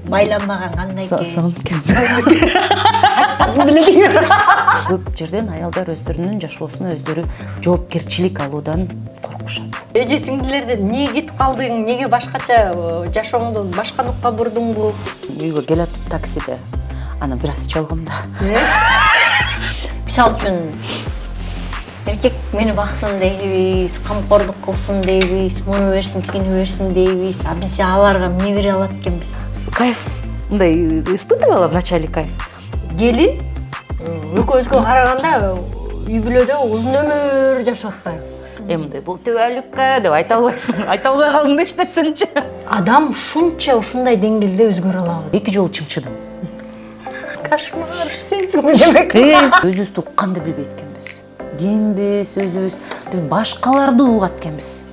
Байланбаган кандай экен? Сагын экен. Көп жерден аялдар өздөрүнүн жашоосуна өздөрү жоопкерчилик алуудан коркушат. Эже сиңдилерден эмнеге кетип калдың? Эмнеге башкача жашооңду башка нукка бурдуңбу? Үйгө келет таксиде. Аны бир аз ичип алгам да. Мисал үчүн эркек мени баксын дейбиз, камкордук кылсын дейбиз, муну берсин, тигини берсин дейбиз. А биз аларга эмне бере алат экенбиз? Кайф, мындай испытывала вначале кайф. Келин экөөбүзгө караганда үй бүлөдө узун өмүр жашап атпайбы? Мындай бул төбөлүккө деп айта албайсың. Айта албай калдың да эч нерсеничи. Адам ушунча ушундай деңгээлде өзгөрө алабы? 2 жолу чымчыдым. Кошмар сезими демек. Өзүбүздү укканды билбейт экенбиз. Кимбиз өзүбүз? Биз башкаларды угат экенбиз.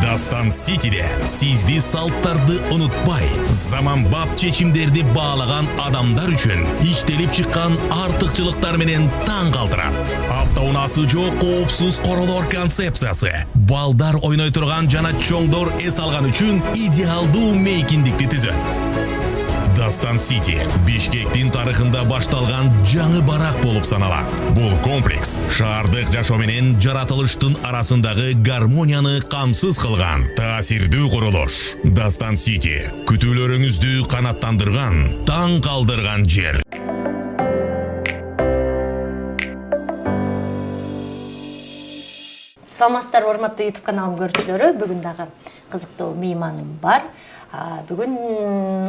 Дастан Ситиде сизди салттарды унутпай, заманбап чечимдерди баалаган адамдар үчүн иштелип чыккан артыкчылыктар менен таң калтырат. Автоунаасы жок коопсуз королор концепциясы. Балдар ойной турган жана чоңдор эс алган үчүн идеалдуу мейкиндикти түзөт. Дастан Сити Бишкектин тарыхында башталган жаңы барак болуп саналат. Бул комплекс шаардык жашоо менен жаратылыштын арасындагы гармонияны камсыз кылган таасирдүү курулуш. Дастан Сити күтүүлөрүңүздү канаттандырган, таң калдырган жер. Саламатсыздар, урматтуу YouTube каналым көрүүчүлөрү. Бүгүн дагы кызыктуу мейманым бар. Бүгүн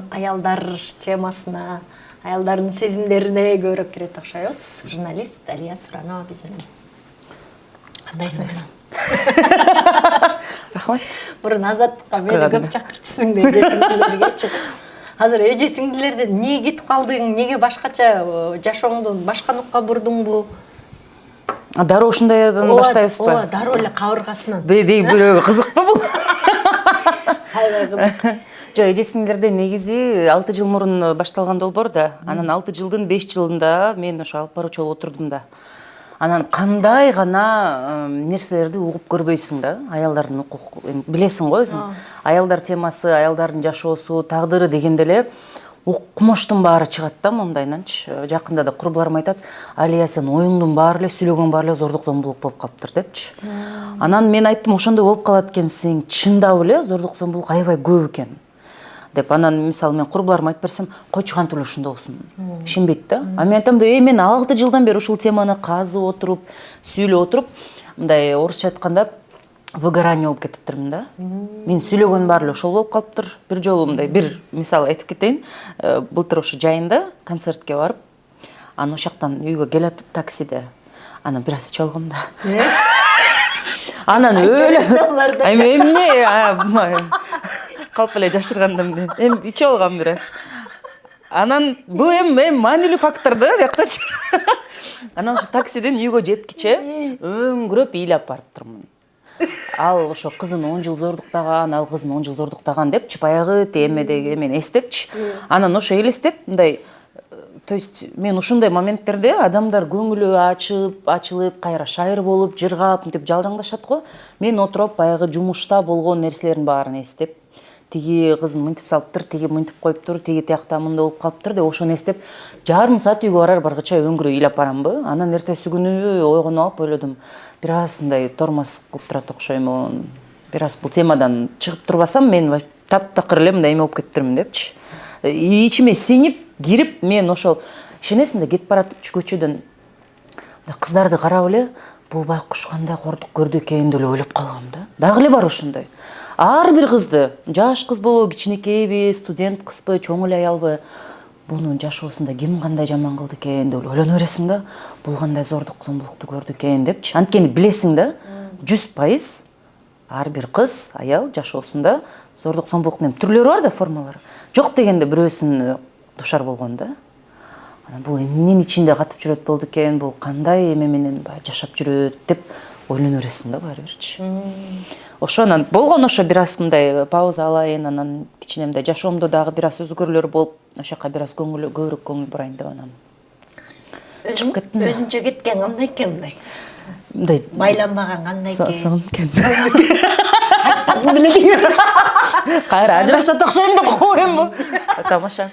аялдар темасына, аялдардын сезимдерине көбүрөөк кирет окшойбуз. Журналист Алия Суранова биз менен. Кандайсың? Рахмат. Мурун Азаттыкка мени көп чакырчысың деп эже-сиңдилергечи. Азыр эже сиңдилерден эмнеге кетип калдың? Эмнеге башкача жашооңду башка нукка бурдуңбу? Дароо ушундайдан баштайбызбы? Ооба, дароо эле кабыргасынан. Бирөө кызыкпы бул? Аябай кызык. Жок, эже-сиңдилерде негизи 6 жыл мурун башталган долбоор да. Анан 6 жылдын 5 жылында мен ошо алып баруучу болуп отурдум да. Анан кандай гана нерселерди угуп көрбөйсүң да, аялдардын укук билесиң го өзүң. Аялдар темасы, аялдардын жашоосу, тагдыры дегенде эле укмуштун баары чыгат да мындайнанчы. Жакында да курбуларым айтат, Алия сен оюңдун баары эле, сүйлөгөн баары эле зордук зомбулук болуп калыптыр депчи. Анан мен айттым, ошондой болуп калат экенсиң, чындап эле зордук зомбулук аябай көп экен деп. Анан мисалы мен курбуларыма айтып берсем, койчу кантип эле ушундай болсун. Ишенбейт да. А мен айтам да, мен 6 жылдан бери ушул теманы казып отуруп, сүйлөп отуруп, мындай орусча айтканда выгорание болуп кетиптирмин да. Мен сүйлөгөн баары эле ошол болуп калыптыр. Бир жолу мындай бир мисал айтып кетейин. Былтыр ошо жайында концертке барып, анан ошол жактан үйгө келатып таксиде. Анан бир аз ичип алгам да. Анан өлө. Эмне? Калп эле жашыргандым мен. Ичип алгам бир аз. Анан бул маанилүү фактор да, бияктачы. Анан ошо таксиден үйгө жеткиче өңгүрөп ыйлап барып турмун. Ал ошо кызын 10 жыл зордуктаган, ал кызын 10 жыл зордуктаган депчи, баягы темедеги мен эстепчи. Анан ошо элестет, мындай, то есть мен ушундай моменттерде адамдар көңүлү ачылып, кайра шайыр болуп, жыргап, мынтип жалжаңдашат го. Мен отуруп баягы жумушта болгон нерселердин баарын эстеп, тиги кызын мынтип салыптыр, тиги мынтип коюптур, тиги тиякта мындай болуп калыптыр деп ошону эстеп, жарым саат үйгө баргыча өңгүрөп ыйлап барамбы. Анан эртеси күнү ойгонуп алып ойлодум, бир аз мындай тормоз кылып турат окшоймун. Бир аз бул темадан чыгып турбасам, мен таптакыр эле мындай эме болуп кетиптирмин депчи. Ичиме сиңип, кирип, мен ошол ишенесиң да кетип баратыпчы көчөдөн кыздарды карап эле, бул байкуш кандай кордук көрдү экен деп ойлоп калгам да. Дагы эле бар ошондой. Ар бир кызды, жаш кыз болобу, кичинекейби, студент кызбы, чоң эле аялбы, бунун жашоосунда ким кандай жаман кылды экен деп ойлоно бересиң да, бул кандай зордук зомбулукту көрдү экен депчи. Анткени билесиң да, 100% ар бир кыз, аял жашоосунда зордук зомбулуктун түрлөрү бар да, формалары. Жок дегенде бирөөсүн душар болгон да. Анан бул эмненин ичинде катып жүрөт болду экен, бул кандай эме менен жашап жүрөт деп ойлоно бересиң да баары бирчи. Ошонан болгон ошо бир аз мындай пауза алайын, анан кичине мындай жашоомдо дагы бир аз өзгөрүүлөр болуп, ошол жака бир аз көбүрөөк көңүл бурайын деп анан чыгып кеттим. Өзүнчө кеткен кандай экен мындай? Мындай Байланбаган кандай экен? Сагын экен. кайра ажырашат окшойм деп коем бу. Тамаша.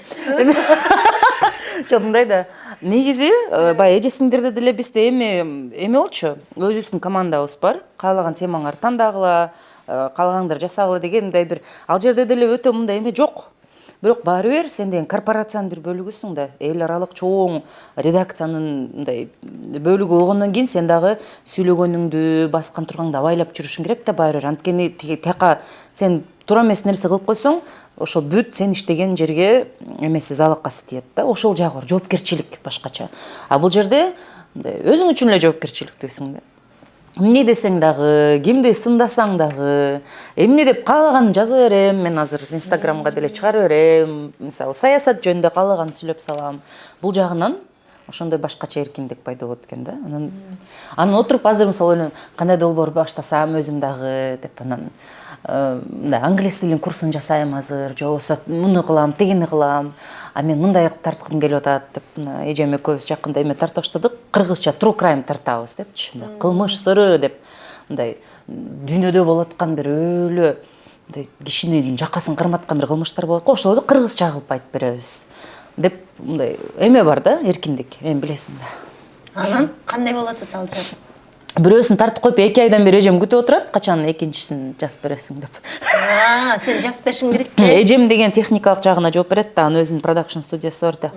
Жок, мындай да. Негизи баягы эже-сиңдерде деле бизде эме болчу. Өзүбүздүн командабыз бар. Каалаган темаңарды тандагыла, каалагаңдар жасагыла деген мындай бир ал жерде деле өтө мындай эме жок. Бирок баары бир сен деген корпорациянын бир бөлүгүсүң да, эл аралык чоң редакциянын мындай бөлүгү болгондон кийин сен дагы сүйлөгөнүңдү, баскан тургаңды абайлап жүрүшүң керек да баары бир. Анткени тияка сен туура эмес нерсе кылып койсоң, ошо бүт сен иштеген жерге эмеси залакасы тиет да. Ошол жагы бар, жоопкерчилик башкача. А бул жерде мындай өзүң үчүн эле жоопкерчиликтүүсүң да. Эмне десең дагы, кимди сындасаң дагы, эмне деп каалаганын жаза берем. Мен азыр Инстаграмга деле чыгара берем. Мисалы, саясат жөнүндө каалаганын сүйлөп салам. Бул жагынан ошондой башкача эркиндик пайда болот экен да. Анан отуруп азыр мисалы ойлойм, кандай долбоор баштасам өзүм дагы деп анан англис тилинин курсун жасайм азыр, же болбосо муну кылам, тигини кылам. А мен мындай тарткым келип атат деп эжем экөөбүз жакында эме тарта баштадык. Кыргызча true crime тартабыз депчи. Кылмыш сыры деп мындай дүйнөдө болуп аткан бир өлө мындай кишинин жакасын карматкан бир кылмыштар болот го. Ошолорду кыргызча кылып айтып беребиз деп мындай эме бар да, эркиндик. Мен билесиң да. Анан кандай болот ал жер? Бирөөсүн тартып коюп 2 айдан бери эжем күтүп отурат, качан экинчисин жазып бересиң деп. Сен жазып беришиң керек. Эжем деген техникалык жагына жооп берет да, анын өзүнүн продакшн студиясы бар да.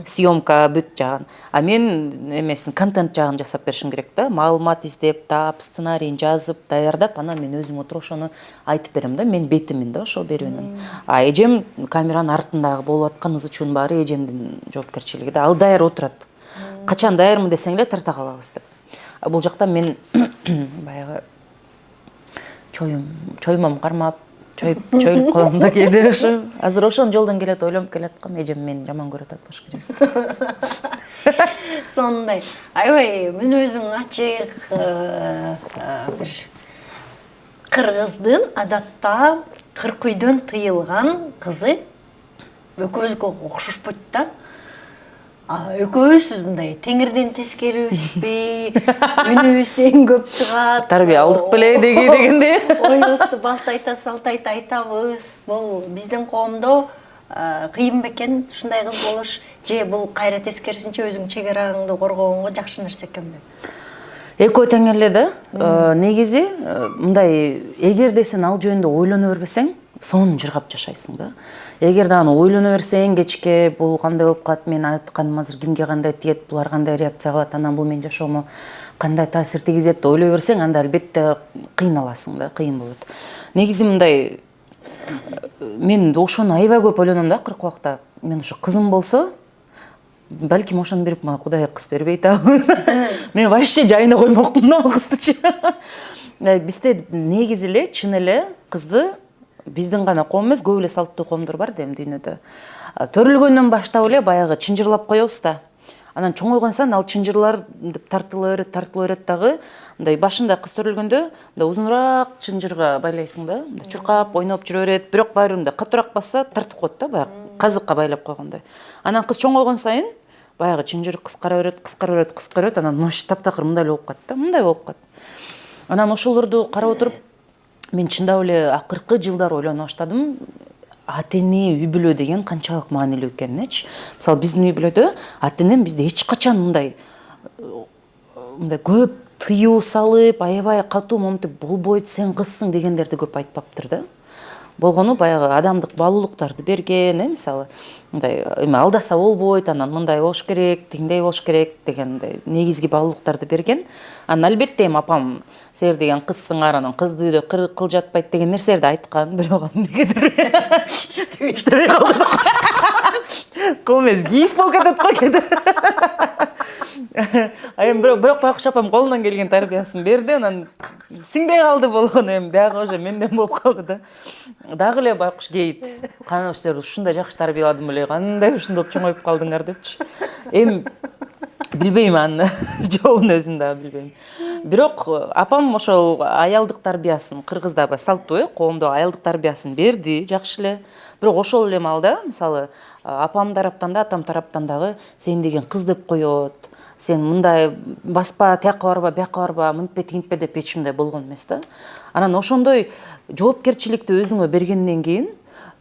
Съемка бүт жагын. А мен эмесин контент жагын жасап беришим керек да. Маалымат издеп, таап, сценарийин жазып, даярдап, анан мен өзүм отуруп ошону айтып берем да. Мен бетимин да ошол берүүнүн. А эжем камеранын артындагы болуп аткан ызычуунун баары эжемдин жоопкерчилиги да. Ал даяр отурат. Качан даярмын десең эле тарта калабыз деп. Бул жакта мен баягы чоймом кармап, чойлуп калам да кээде ошо. Азыр ошонун жолдон келет, ойлонуп келаткам, эжем мени жаман көрүп атат башка жерде. Сондай. Аябай мүнөзүң ачык, бир кыргыздын адатта кыркүйдөн тыйылган кызы экөөбүзгө окшошпойт да. Экөөбүз мындай теңирден тескерибизби, үнүбүз эң көп чыгат. Тарбия алдык беле дегенде. Оюбузду балтайта салтайта айтабыз. Бул биздин коомдо кыйын бекен ушундай кыз болуш, же бул кайра тескерисинче өзүң чек араңды коргогонго жакшы нерсе экенби? Экөө тең эле да. Негизи мындай эгерде сен ал жөнүндө ойлоно бербесең, сонун жыргап жашайсың да. Эгерде аны ойлоно берсең кечке бул кандай болуп калат, мен айтканым азыр кимге кандай тиет, булар кандай реакция кылат, анан бул менин жашоомо кандай таасир тийгизет деп ойлой берсең, анда албетте кыйналасың да, кыйын болот. Негизи мындай мен ошону аябай көп ойлоном да кырк убакта. Мен ошо кызым болсо, балким ошону берип мага Кудай кыз бербейт а. Мен вообще жайына коймокмун ал кыздычы. Бизде негизи эле чын эле кызды биздин гана коом эмес, көп эле салттуу коомдор бар да эми дүйнөдө. Төрүлгөндөн баштап эле баягы чынжырлап коебуз да. Анан чоңойгон сайын ал чынжырлар тартыла берет дагы. Мындай башында кыз төрүлгөндө мындай узунураак чынжырга байлайсың да. Мындай чуркап, ойноп жүрө берет, бирок баары мындай катуураак басса тартып коет да, баягы казыкка байлап койгондой. Анан кыз чоңойгон сайын баягы чынжыр кыскара берет, анан нош таптакыр мындай эле болуп калат да, мындай болуп калат. Анан ошолорду карап отуруп мен чындап эле акыркы жылдар ойлоно баштадым. Ата-эне үй бүлө деген канчалык маанилүү экенинчи. Мисалы биздин үй бүлөдө ата-энем бизде эч качан мындай көп тыюу салып, аябай катуу момтип болбойт, сен кызсың дегендерди көп айтпаптыр да. Болгону баягы адамдык баалуулуктарды берген, мисалы мындай эме алдаса болбойт, анан мындай болуш керек, тигиндей болуш керек деген негизги баалуулуктарды берген. Анан албетте эми апам силер деген кызсыңар, анан кызды үйдө кыл жатпайт деген нерселерди айткан, бирок ал эмнегедир иштебей калды. Кыл эмес, кийиз болуп кетет го кээде. Эми бирок байкуш апам колунан келген тарбиясын берди, анан сиңбей калды болгону эми биягы уже менден болуп калды да. Дагы эле байкуш кейит. Кана силер ушундай жакшы тарбияладым эле, кандай ушунтип чоңоюп калдыңар депчи. Эми билбейм аны, жообун өзүм дагы билбейм. Бирок апам ошол аялдык тарбиясын, кыргызда салттуу коомдо аялдык тарбиясын берди, жакшы эле. Бирок ошол эле маалда, мисалы, апам тараптан да, атам тараптан дагы сен деген кыз деп коет. Сен мындай баспа, тияка барба, бияка барба, мынтпе, тигинтпе деп эч кимде болгон эмес да. Анан ошондой жоопкерчиликти өзүңө бергенден кийин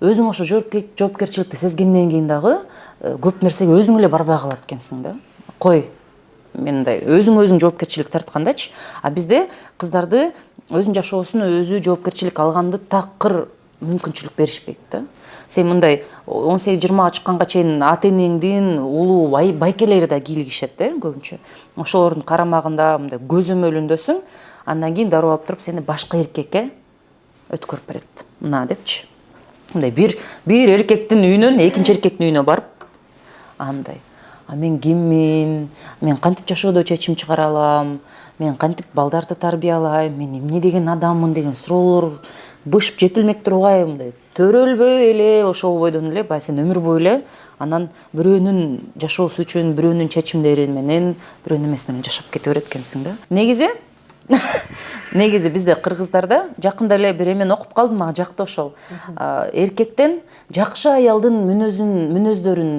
өзүң ошо жоопкерчиликти сезгенден кийин дагы көп нерсеге өзүң эле барбай калат экенсиң да. Кой, мен мындай өзүң жоопкерчилик тарткандачы, а бизде кыздарды өзүнүн жашоосун өзү жоопкерчилик алганды такыр мүмкүнчүлүк беришпейт да. Сен мындай 18-20 чыкканга чейин ата энеңдин улуу байкелери да кийлигишет да көбүнчө. Ошолордун карамагында мындай көзөмөлүндөсүң, андан кийин дароо алып туруп сени башка эркекке өткөрүп берет. Мына депчи. Мындай бир эркектин үйүнөн экинчи эркектин үйүнө барып, андай, мен киммин, мен кантип жашоодо чечим чыгара алам, мен кантип балдарды тарбиялайм, мен эмне деген адаммын деген суроолор бышып жетилмек турбай, мындай төрөлбөй эле ошол бойдон эле баягы сен өмүр бою эле анан бирөөнүн жашоосу үчүн, бирөөнүн чечимдери менен, бирөөнүн эмеси менен жашап кете берет экенсиң да. Негизи бизде кыргыздарда жакында эле бир эмени окуп калдым, мага жакты ошол. Эркектен жакшы аялдын мүнөздөрүн,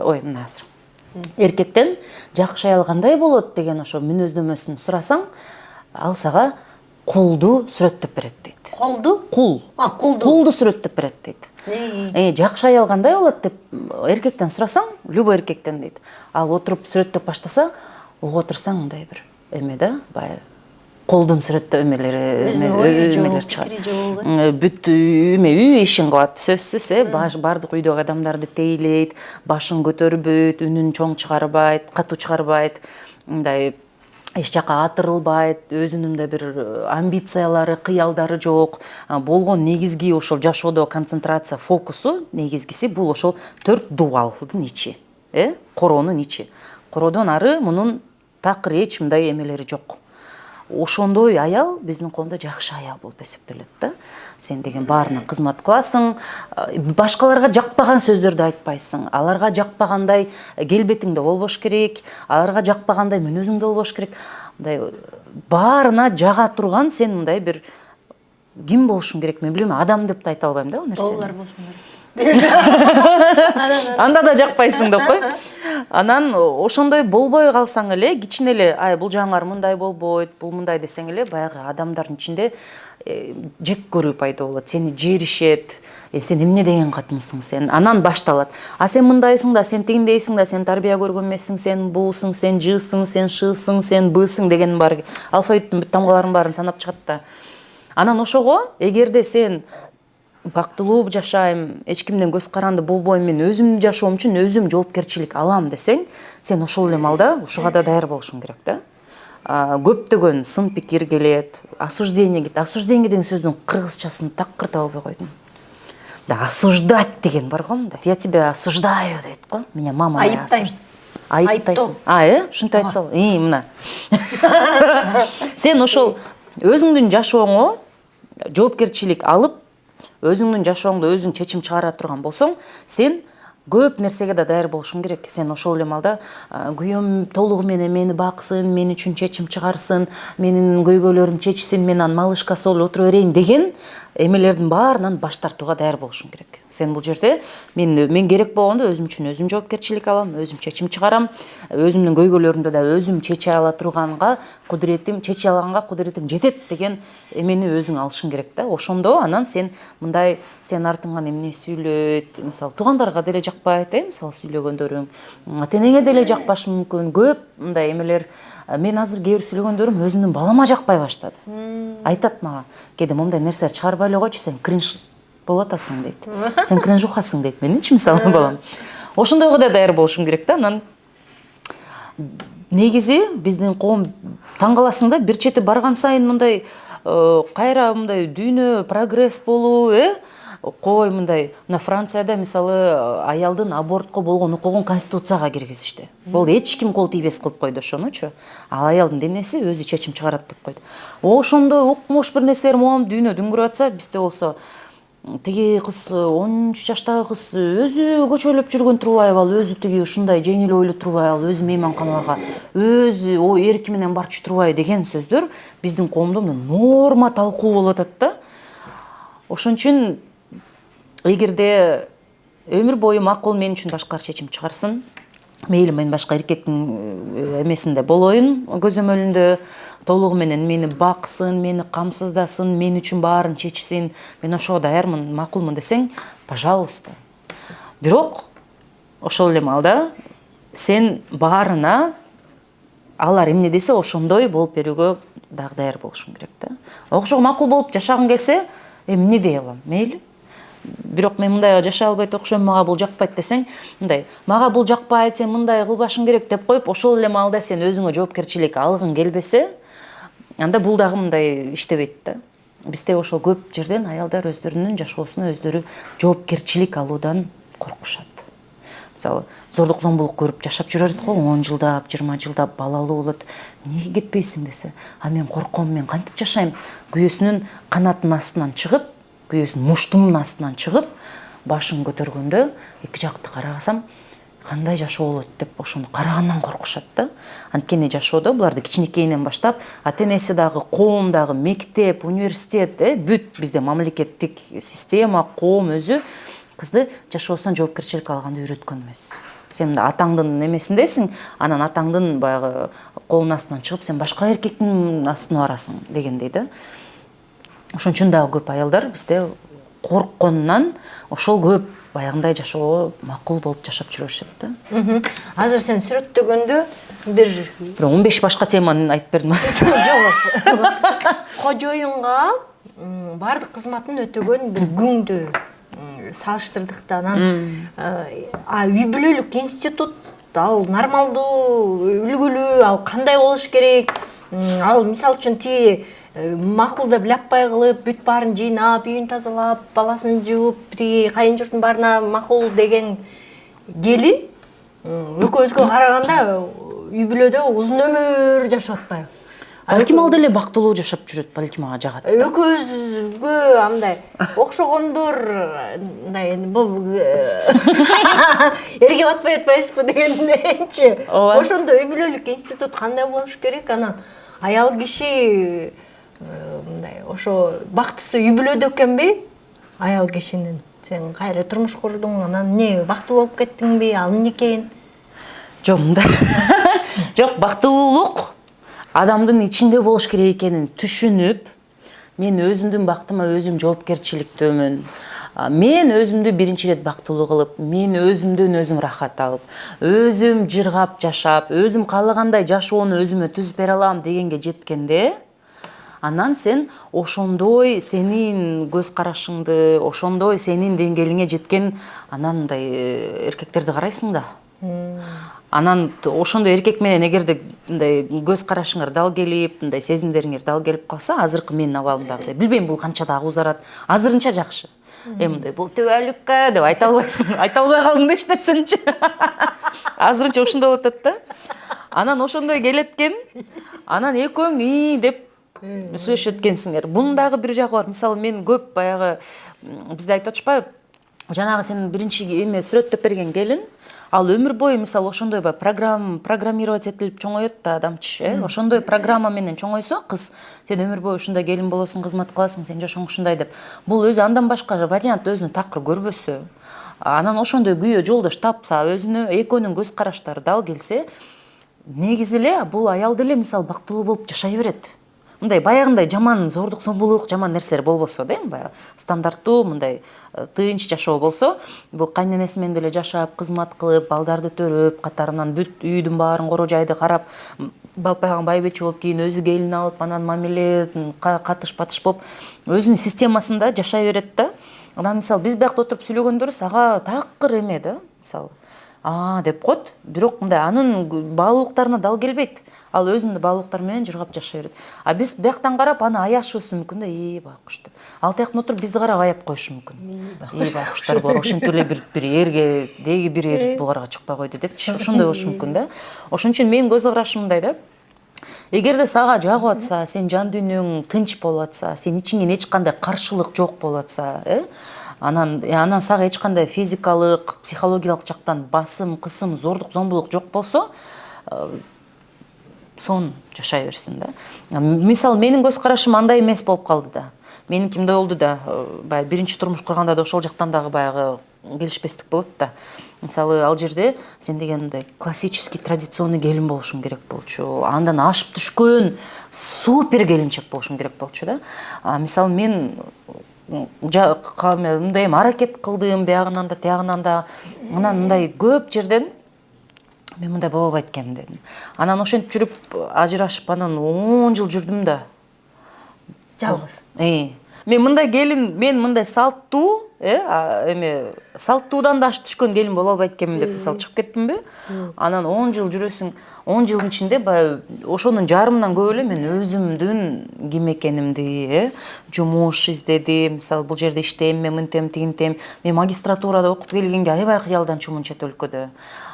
мына азыр. Эркектен жакшы аял кандай болот деген ошо мүнөздөмөсүн сурасаң, ал сага кулду сүрөттөп берет дейт. Колду? Кул. Кулду сүрөттөп берет дейт. Жакшы аял кандай болот деп эркектен сурасаң, любой эркектен дейт. Ал отуруп сүрөттөп баштаса, угуп отурсаң мындай бир эме да, баягы колдун сүрөттөп эмелер чыгат. Бүт үй ишин кылат, сөзсүз, бардык үйдөгү адамдарды тейлейт, башын көтөрбөйт, үнүн чоң чыгарбайт, катуу чыгарбайт, мындай эч жака атырылбайт, өзүнүн да бир амбициялары, кыялдары жок. Болгон негизги ошол жашоодо концентрация, фокусу негизгиси бул ошол 4 дубалдын ичи, короонун ичи. Короодон ары мунун такыр эч мындай эмелери жок. Ошондой аял биздин коомдо жакшы аял болуп эсептелет да. Сен деген баарына кызмат кыласың, башкаларга жакпаган сөздөрдү айтпайсың, аларга жакпагандай келбетиңде болбош керек, аларга жакпагандай мүнөзүңдө болбош керек. Мындай баарына жага турган сен мындай бир ким болушуң керек, мен билбейм, адам деп да айта албайм да ал нерсени. Доллар болушуң керек. Анда да жакпайсың деп кой. Анан ошондой болбой калсаң эле, кичине эле, бул жаңар мындай болбойт, бул мындай десең эле, баягы адамдардын ичинде жек көрүү пайда болот, сени жеришет, сен эмне деген катынсың сен, анан башталат. Сен мындайсың да, сен тигиндейсиң да, сен тарбия көргөн эмессиң, сен буусуң, сен жыысың, сен шыысың, сен бысың деген бар. Алфавиттин бүт тамгаларын баарын санап чыгат да. Анан ошого, эгерде сен бактылуу жашайм, эч кимден көз каранды болбойм, мен өзүмдүн жашоом үчүн өзүм жоопкерчилик алам десең, сен ошол эле малда ушуга да даяр болушуң керек да. Көптөгөн сын пикир келет, осуждение келет. Осуждение деген сөздүн кыргызчасын такыр таба албай койдум. Да, осуждать деген бар го мында. Я тебя осуждаю дейт го. Меня мама айыптайм. Айыптайсың. Ушинтип айтса, мына. Сен ошол өзүңдүн жашооңо жоопкерчилик алып, өзүңдүн жашооңдо өзүң чечим чыгара турган болсоң, сен көп нерсеге да даяр болушуң керек. Сен ошол эле малда күйөөм толугу менен мени баксын, мен үчүн чечим чыгарсын, менин көйгөйлөрүм чечсин, мен анын малышкасы болуп отура берейин деген эмелердин баарынан баш тартууга даяр болушуң керек. Сен бул жерде мен керек болгондо өзүм үчүн өзүм жоопкерчилик алам, өзүм чечим чыгарам, өзүмдүн көйгөйлөрүмдү да өзүм чече ала турганга чече алганга кудуретим жетет деген эмени өзүң алышың керек да. Ошондо анан сен мындай сен артыңан эмне сүйлөйт, мисалы туугандарга деле жакпайт, мисалы сүйлөгөндөрүң, ата энеңе деле жакпашы мүмкүн, көп мындай эмелер. Мен азыр кээ бир сүйлөгөндөрүм өзүмдүн балама жакпай баштады. Айтат мага, кээде мындай нерселер чыгарбай эле койчу, сен кринж болуп атасың дейт. Сен кринжухасың дейт менинчи мисалы балам. Ошондойго да даяр болушуң керек да. Анан негизи биздин коом таң каласың да, бир чети барган сайын мындай кайра мындай дүйнө прогресс болуу, кой мындай, мына Францияда мисалы аялдын абортко болгон укугун конституцияга киргизишти. Бул эч ким кол тийбес кылып койду ошонучу. Ал аялдын денеси өзү чечим чыгарат деп койду. Ошондой укмуш бир нерселер могул дүйнө дүңгүрүп атса, бизде болсо тиги кыз 13 жаштагы кыз өзү көчөлөп жүргөн турбайбы, ал өзү тиги ушундай жеңил ойлуу турбай, ал өзү мейманканаларга өзү эрки менен барчу турбай деген сөздөр биздин коомдо норма талкуу болуп атат да. Ошон үчүн эгерде өмүр бою макул мен үчүн башкалар чечим чыгарсын, мейли мен башка эркектин эмесинде болоюн, көзөмөлүндө, толугу менен мени баксын, мени камсыздасын, мен үчүн баарын чечсин, мен ошого даярмын, макулмун десең, пожалуйста. Бирок ошол эле маалда сен баарына алар эмне десе ошондой болуп берүүгө дагы даяр болушуң керек да. Ошого макул болуп жашагың келсе, эмне дей алам, мейли. Бирок мен мындай жашай албайт окшойм, мага бул жакпайт десең, мындай, мага бул жакпайт, сен мындай кылбашың керек деп коюп, ошол эле маалда сен өзүңө жоопкерчилик алгың келбесе, анда бул дагы мындай иштебейт да. Бизде ошол көп жерден аялдар өздөрүнүн жашоосуна өздөрү жоопкерчилик алуудан коркушат. Мисалы, зордук зомбулук көрүп жашап жүрөт го, 10 жылдап, 20 жылдап балалуу болот. Эмнеге кетпейсиң десе, а мен корком, мен кантип жашайм? Күйөөсүнүн канатынын астынан чыгып, күйөөсүнүн муштумунун астынан чыгып, башын көтөргөндө эки жакты карасам, кандай жашоо болот деп ошону карагандан коркушат да. Анткени жашоодо буларды кичинекейинен баштап, ата-энеси дагы, коом дагы, мектеп, университет, бүт бизде мамлекеттик система, коом өзү кызды жашоосунан жоопкерчилик алганды үйрөткөн эмес. Сен атаңдын эмесиндесиң, анан атаңдын баягы колунун астынан чыгып, сен башка эркектин астына барасың дегендей да. Ошон үчүн дагы көп аялдар бизде коркконунан ошол көп баягындай жашоо макул болуп жашап жүрүшөт да. Азыр сен сүрөттөгөндө бир 15 башка теманы айтып бердим. жок. Кожоюнга бардык кызматын өтөгөн бир күндү салыштырдык да. Анан үй бүлөлүк институт ал нормалдуу, үлгүлүү, ал кандай болуш керек? Ал мисал үчүн тиги макулдап ляппай кылып, бүт баарын жыйнап, үйүн тазалап, баласын жууп, тиги кайын журттун баарына макул деген келин экөөбүзгө караганда үй бүлөдө узун өмүр жашап атпайбы? Балким ал деле бактылуу жашап жүрөт, балким ага жагат. Экөөбүзгө андай окшогондор мындай бул эрге батпай атпайсызбы дегендейчи. Ошондо үй бүлөлүк институт кандай болуш керек? Анан аял киши мындай ошо бактысы үй бүлөдө экенби? Аял кишинин сен кайра турмуш курдуң, анан эмне бактылуу болуп кеттиңби? Ал эмне экен? Жок, мындай. Жок, бактылуулук адамдын ичинде болуш керек экенин түшүнүп, мен өзүмдүн бактыма өзүм жоопкерчиликтөмүн. Мен өзүмдү биринчи ирет бактылуу кылып, мен өзүмдөн өзүм рахат алып, өзүм жыргап жашап, өзүм каалагандай жашоону өзүмө түзүп бере алам дегенге жеткенде, анан сен ошондой сенин көз карашыңды, ошондой сенин деңгээлиңе жеткен анан мындай эркектерди карайсың да. Анан ошондой эркек менен эгерде мындай көз карашыңар дал келип, мындай сезимдериңер дал келип калса, азыркы менин абалымдагыдай, билбейм бул канча дагы узарат, азырынча жакшы. Мындай бул төбөлүккө деп айта албайсың, айта албай калдың да эч нерсеничи. Азырынча ошондой болуп атат да. Анан ошондой келеткен, анан экөөң деп сүйлөшөт экенсиңер. Бунун дагы бир жагы бар. Мисалы мен көп баягы бизде айтып атышпайбы? Жанагы сен биринчи эме сүрөттөп берген келин, ал өмүр бою мисалы ошондой программировать этилип чоңоет да адамчы, ошондой программа менен чоңойсо кыз, сен өмүр бою ушундай келин болосуң, кызмат кыласың, сен жашооң ушундай деп. Бул өзү андан башка вариант өзүнө такыр көрбөсө, анан ошондой күйөө жолдош тапса, өзүнө экөөнүн көз караштары дал келсе, негизи эле бул аял деле мисалы бактылуу болуп жашай берет. Мындай баягындай жаман зордук, зомбулук, жаман нерселер болбосо да, баягы стандарттуу мындай тынч жашоо болсо, бул кайненеси менен деле жашап, кызмат кылып, балдарды төрөп, катарынан бүт үйдүн баарын, коро жайды карап, балпайган байбече болуп кийин өзү келин алып, анан мамиле катыш-патыш болуп, өзүнүн системасында жашай берет да. Анан мисалы биз биякта отуруп сүйлөгөндөрүбүз ага такыр эме да, мисалы деп коет, бирок мындай анын баалуулуктарына дал келбейт. Ал өзүнүн баалуулуктары менен жыргап жашай берет. А биз бияктан карап аны аяшыбыз мүмкүн да, байкуш деп. Ал тияктан отуруп бизди карап аяп коюшу мүмкүн. Байкуштар булар ошентип эле бир эрге, деги бир эр буларга чыкпай койду депчи. Ошондой болушу мүмкүн да. Ошон үчүн менин көз карашым мындай да. Эгерде сага жагып атса, сен жан дүйнөң тынч болуп атса, сен ичиңен эч кандай каршылык жок болуп атса, анан сага эч кандай физикалык, психологиялык жактан басым, кысым, зордук, зомбулук жок болсо, сон жашай берсин да. Мисалы менин көз карашым андай эмес болуп калды да. Менин кимде болду да, баягы биринчи турмуш курганда да ошол жактан дагы баягы келишпестик болот да. Мисалы ал жерде сен деген мындай классический традиционный келин болушуң керек болчу, андан ашып түшкөн супер келинчек болушуң керек болчу да. Мисалы мен мындай аракет кылдым, биягынан да тиягынан да, анан мындай көп жерден мен мындай боло албайт экенмин дедим. Анан ошентип жүрүп ажырашып анан 10 жыл жүрдүм да. Жалгыз. Мен мындай келин, мен мындай салттуу, салттуудан да ашып түшкөн келин боло албайт экенмин деп мисалы чыгып кеттимби? Анан 10 жыл жүрөсүң, 10 жылдын ичинде баягы ошонун жарымынан көп эле мен өзүмдүн ким экенимди, жумуш издедим, мисалы бул жерде иштейм, мен мынтем, тигинтем. Мен магистратурада окуп келгенге аябай кыялданчумун чет өлкөдө.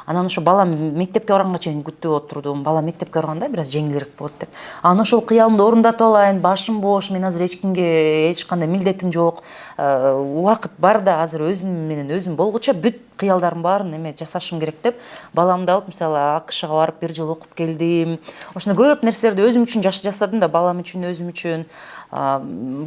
Анан ошо балам мектепке барганга чейин күтүп отурдум. Бала мектепке барганда бир аз жеңилирээк болот деп. Анан ошол кыялымды орундатып алайын, башым бош, мен азыр эч кимге эч кандай милдетим жок. Убакыт бар да азыр өзүм менен өзүм болгуча бүт кыялдарым баарын жасашым керек деп баламды алып мисалы АКШга барып 1 жыл окуп келдим. Ошондой көп нерселерди өзүм үчүн жасадым да, балам үчүн, өзүм үчүн.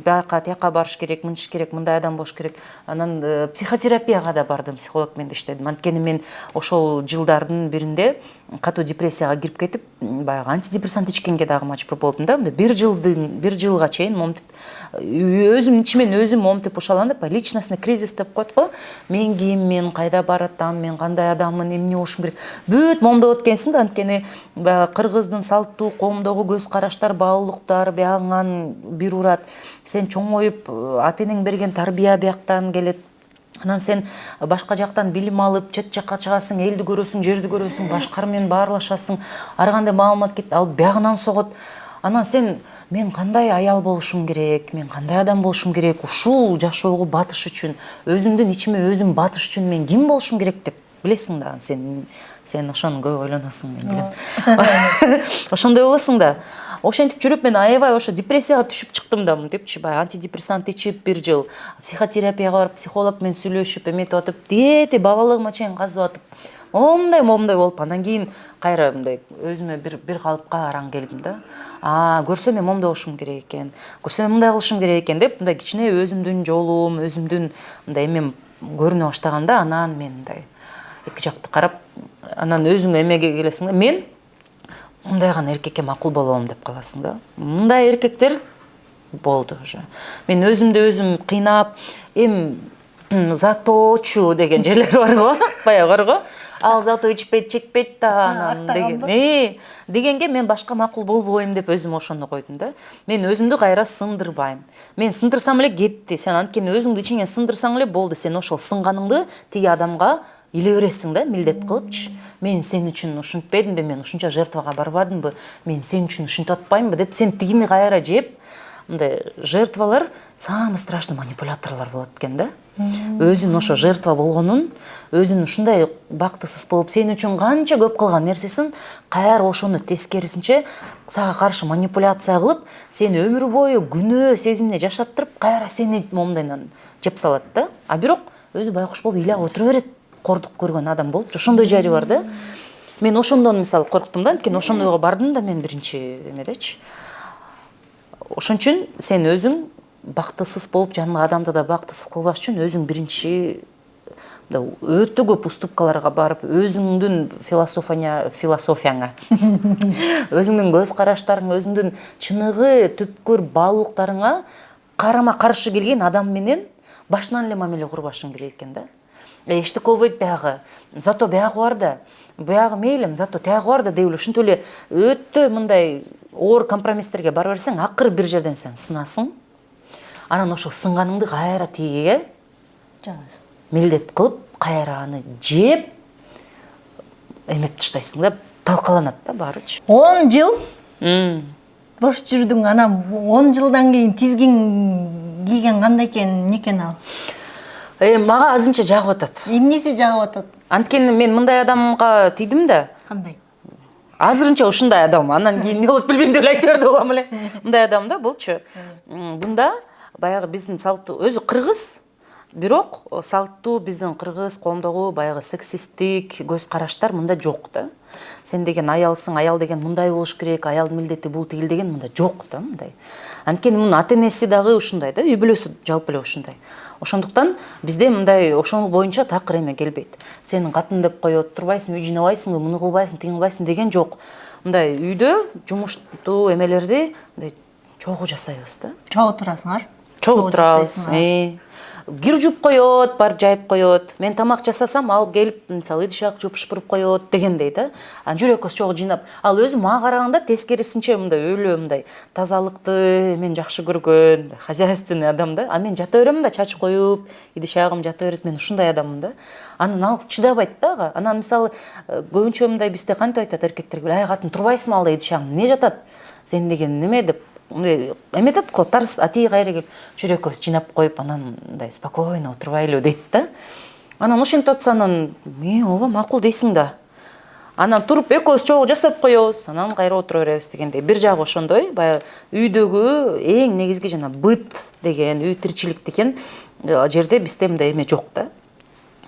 Бияка тияка барыш керек, мынтиш керек, мындай адам болуш керек. Анан психотерапияга да бардым, психолог менен иштедим. Анткени мен ошол жылдардын биринде катуу депрессияга кирип кетип, баягы антидепрессант ичкенге дагы мажбур болдум да. 1 жылга чейин момтип өзүм ичимен өзүм момтип ушаланып, личностный кризис деп коет го. Мен киммин, кайда баратам, мен кандай адаммын, эмне болушум керек. Бүт момдоп өткенсиң да, анткени баягы кыргыздын салттуу коомдогу көз караштар, баалуулуктар биягыңан бир урат. Сен чоңоюп, ата-энең берген тарбия бияктан келет. Анан сен башка жактан билим алып, чет жакка чыгасың, элди көрөсүң, жерди көрөсүң, башкалар менен баарлашасың, ар кандай маалымат алып биягынан согот. Анан сен мен кандай аял болушум керек, мен кандай адам болушум керек, ушул жашоого батыш үчүн, өзүмдүн ичиме өзүм батыш үчүн мен ким болушум керек деп билесиң да. Сен ошону көп ойлоносуң, мен билем. Ошондой болосуң да. Ошентип жүрүп мен аябай ошо депрессияга түшүп чыктым да, мынтипчи, баягы антидепрессант ичип 1 жыл, психотерапияга барып, психолог менен сүйлөшүп, эметип атып, дети балалыгыма чейин казып атып, момундай болуп, андан кийин кайра мындай өзүмө бир калыпка араң келдим да. Көрсөм мен момдой болушум керек экен, көрсөм мен мындай кылышым керек экен деп, мындай кичине өзүмдүн жолум, өзүмдүн мындай эмем көрүнө баштаганда, анан мен мындай эки жакты карап, анан өзүң эмеге келесиң да. Мен мындайган эркекке макул болобум деп каласың да. Мындай эркектер болду уже. Мен өзүмдү өзүм кыйнап, заточу деген жерлер бар го, баягы бар го. Ал зато ичпейт, чекпейт да, анан дегенге мен башка макул болбойм деп өзүм ошону койдум да. Мен өзүмдү кайра сындырбайм. Мен сындырсам эле кетти. Сен анткени өзүңдү ичиңен сындырсаң эле болду. Сен ошол сынганыңды тиги адамга иле бересиң да, милдет кылыпчы. Мен сен үчүн ушинтпедимби, мен ушунча жертвага барбадымбы, мен сен үчүн ушинтип атпаймынбы деп сен тигини кайра жеп, мындай жертвалар самый страшный манипуляторлор болот экен да. Өзүн ошо жертва болгонун, өзүн ушундай бактысыз болуп, сен үчүн канча көп кылган нерсесин кайра ошону тескерисинче сага каршы манипуляция кылып, сени өмүр бою күнөө сезимине жашаттырып, кайра сени момдайынан жеп салат да. Бирок өзү байкуш болуп ыйлап отура берет. Кордук көргөн адам болуп, ошондой жери бар да. Мен ошондон мисалы корктум да, анткени ошондойго бардым да мен биринчи эмедечи. Ошон үчүн сен өзүң бактысыз болуп, жаныңа адамды да бактысыз кылбаш үчүн өзүң биринчи өтө көп уступкаларга барып, өзүңдүн философияңа, өзүңдүн көз караштарыңа, өзүңдүн чыныгы, түпкүр баалуулуктарыңа карама каршы келген адам менен башынан эле мамиле курбашың керек экен да. Эчтеке болбойт биягы. Зато биягы бар да. Биягы мейлим, зато тиягы бар да деп ушинтип эле өтө мындай оор компромисстерге бара берсең, акыры бир жерден сен сынасың. Анан ошол сынганыңды кайра тигиге милдет кылып, кайра аны жеп эметип таштайсың да, талкаланат да баарычы. 10 жыл бош жүрдүң, анан 10 жылдан кийин тизгин кийген кандай экен ал? Мага азынча жагып атат. Эмнеси жагып атат? Анткени мен мындай адамга тийдим да. Кандай? Азырынча ушундай адам, анан кийин эмне болот билбейм деп айтып берди болом эле. Мындай адам да болчу. Бунда баягы биздин салттуу өзү кыргыз, бирок салттуу биздин кыргыз коомдогу баягы сексисттик көз караштар мында жок да. Сен деген аялсың, аял деген мындай болуш керек, аялдын милдети бул тигил деген мында жок да, мындай. Анткени мунун ата-энеси дагы ушундай да, үй бүлөсү жалпы эле ушундай. Ошондуктан бизде мындай ошол боюнча такыр эме келбейт. Сенин катын деп коет, турбайсың, үй жыйнабайсыңбы, муну кылбайсың, тиги кылбайсың деген жок. Мындай үйдө жумуштуу эмелерди мындай чогуу жасайбыз да. Чогуу турасыңар? Чогуу турабыз. Кир жууп коет, барып жайып коет. Мен тамак жасасам, алып келип, мисалы, идиш-ак жууп шыпырып коет дегендей да. Жүрөкөз чогуу жыйнап, ал өзү мага караганда тескерисинче мындай өлө мындай тазалыкты мен жакшы көргөн, хозяйственный адам да. А мен жата берем да, чачып коюп, идиш-агым жата берет. Мен ушундай адаммын да. Анан ал чыдабайт да ага. Анан мисалы, көбүнчө мындай бизде кантип айтат эркектерге, ай катын турбайсыңбы алда идиш-агым, эмне жатат? Сен деген неме деп эметет го, тарс ати кайра келип жүрөкөз жыйнап коюп, анан мындай спокойно отурбайлы дейт да. Анан ошентип атса, анан ооба макул дейсиң да. Анан туруп экөөбүз чогуу жасап коебуз, анан кайра отура беребиз дегендей. Бир жагы ошондой, баягы үйдөгү эң негизги жана быт деген, үй тиричилик деген жерде бизде мындай эме жок да.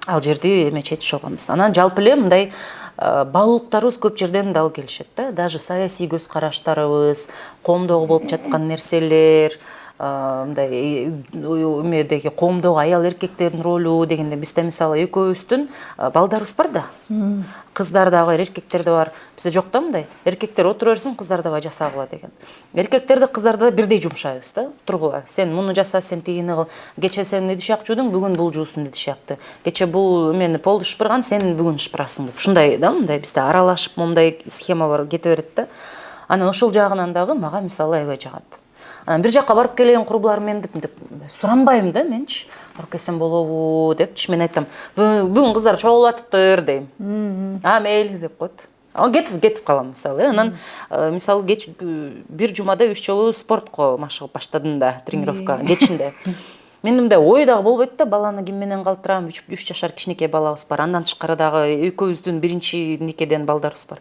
Ал жерди эме чечип алганбыз. Анан жалпы эле мындай баалуулуктарыбыз көп жерден дал келишет да. Даже саясий көз караштарыбыз, коомдогу болуп жаткан нерселер, мындай эмедеги коомдогу аял эркектердин ролу дегенде бизде мисалы экөөбүздүн балдарыбыз бар да. Кыздар да бар, эркектер да бар. Бизде жок да мындай. Эркектер отура берсин, кыздар да жасагыла деген. Эркектерди кыздарды да бирдей жумшайбыз да. Тургула. Сен муну жаса, сен тигини кыл. Кече сен идиш-ак жуудуң, бүгүн бул жуусун идиш-акты. Кече бул эмени полду шыпырган, сен бүгүн шыпырасың деп. Ушундай да, мындай бизде аралашып момундай схема бар, кете берет да. Анан ошол жагынан дагы мага мисалы аябай жагат. Анан бир жакка барып келген курбулар мен деп суранбайм да менчи. Барып келсем болобу депчи. Мен айтам, бүгүн кыздар чогулатыптыр дейм. Мейли деп коет. Кетип калам мисалы. Анан мисалы кеч бир жумада 3 жолу спортко машыгып баштадым да, тренировка кечинде. Мен мындай ой дагы болбойт да, баланы ким менен калтырам, 3 жашар кичинекей балабыз бар. Андан тышкары дагы экөөбүздүн биринчи никеден балдарыбыз бар.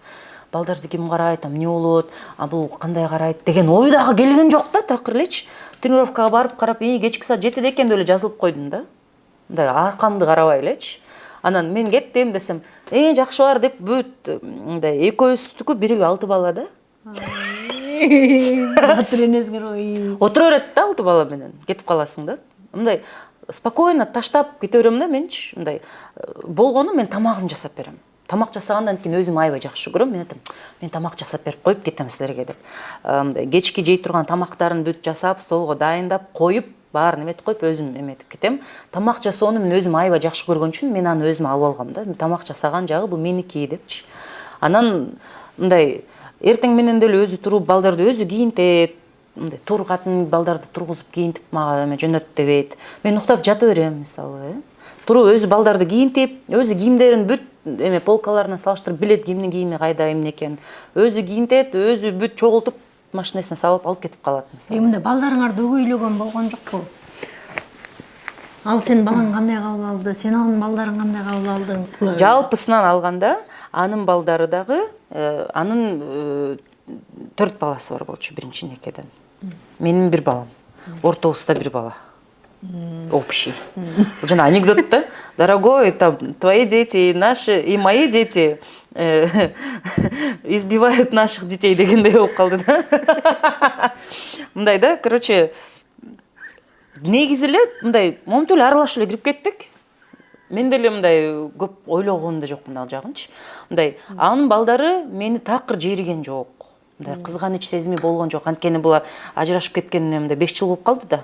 Балдарды ким карайт, эмне болот, бул кандай карайт деген ой дагы келген жок да, такыр элечи. Тренировкага барып карап, кечки саат 7 экен деп эле жазылып койдум да. Мындай аркамды карабай элечи. Анан мен кеттим десем, жакшы бар деп бүт мындай экөөбүздүкү бириге 6 бала да. Батыр энесиңер ой. Отура берет да 6 бала менен. Кетип каласың да. Мындай спокойно таштап кете берем да менчи. Мындай болгону мен тамагын жасап берем. Тамак жасагандан кийин өзүм аябай жакшы көрөм. Мен айтам, мен тамак жасап берип коюп кетем силерге деп. Кечки жей турган тамактарын бүт жасап, столго дайындап коюп, баарын эметип коюп, өзүм эметип кетем. Тамак жасоону мен өзүм аябай жакшы көргөн үчүн мен аны өзүмө алып алгам да. Тамак жасаган жагы бул меники депчи. Анан мындай эртең менен деле өзү туруп, балдарды өзү кийинтет. Мындай тур катын балдарды тургузуп кийинтип мага эме жөнөт дебейт. Мен уктап жата берем мисалы. Туруп өзү балдарды кийинтип, өзү кийимдерин бүт эме полкаларына салыштырып билет кимдин кийими кайда эмне экен. Өзү кийинтет, өзү бүт чогултуп машинесине салып алып кетип калат мисалы. Мындай балдарыңарды өгөйлөгөн болгон жокпу? Ал сен балаң кандай кабыл алды? Сен анын балдарын кандай кабыл алдың? Жалпысынан алганда, анын балдары дагы, анын 4 баласы бар болчу биринчи некеден. Менин 1 балам. Ортобузда 1 бала. Общий. Жана анекдот да. Дорогой, там твои дети, наши и мои дети избивают наших детей дегендей болуп калды да. Мындай да, короче, негизи эле мындай момунтип эле аралашып эле кирип кеттик. Мен деле мындай көп ойлогон да жокмун ал жагынчы. Мындай анын балдары мени такыр жериген жок. Мындай кызганыч сезими болгон жок. Анткени булар ажырашып кеткенине мындай 5 жыл болуп калды да.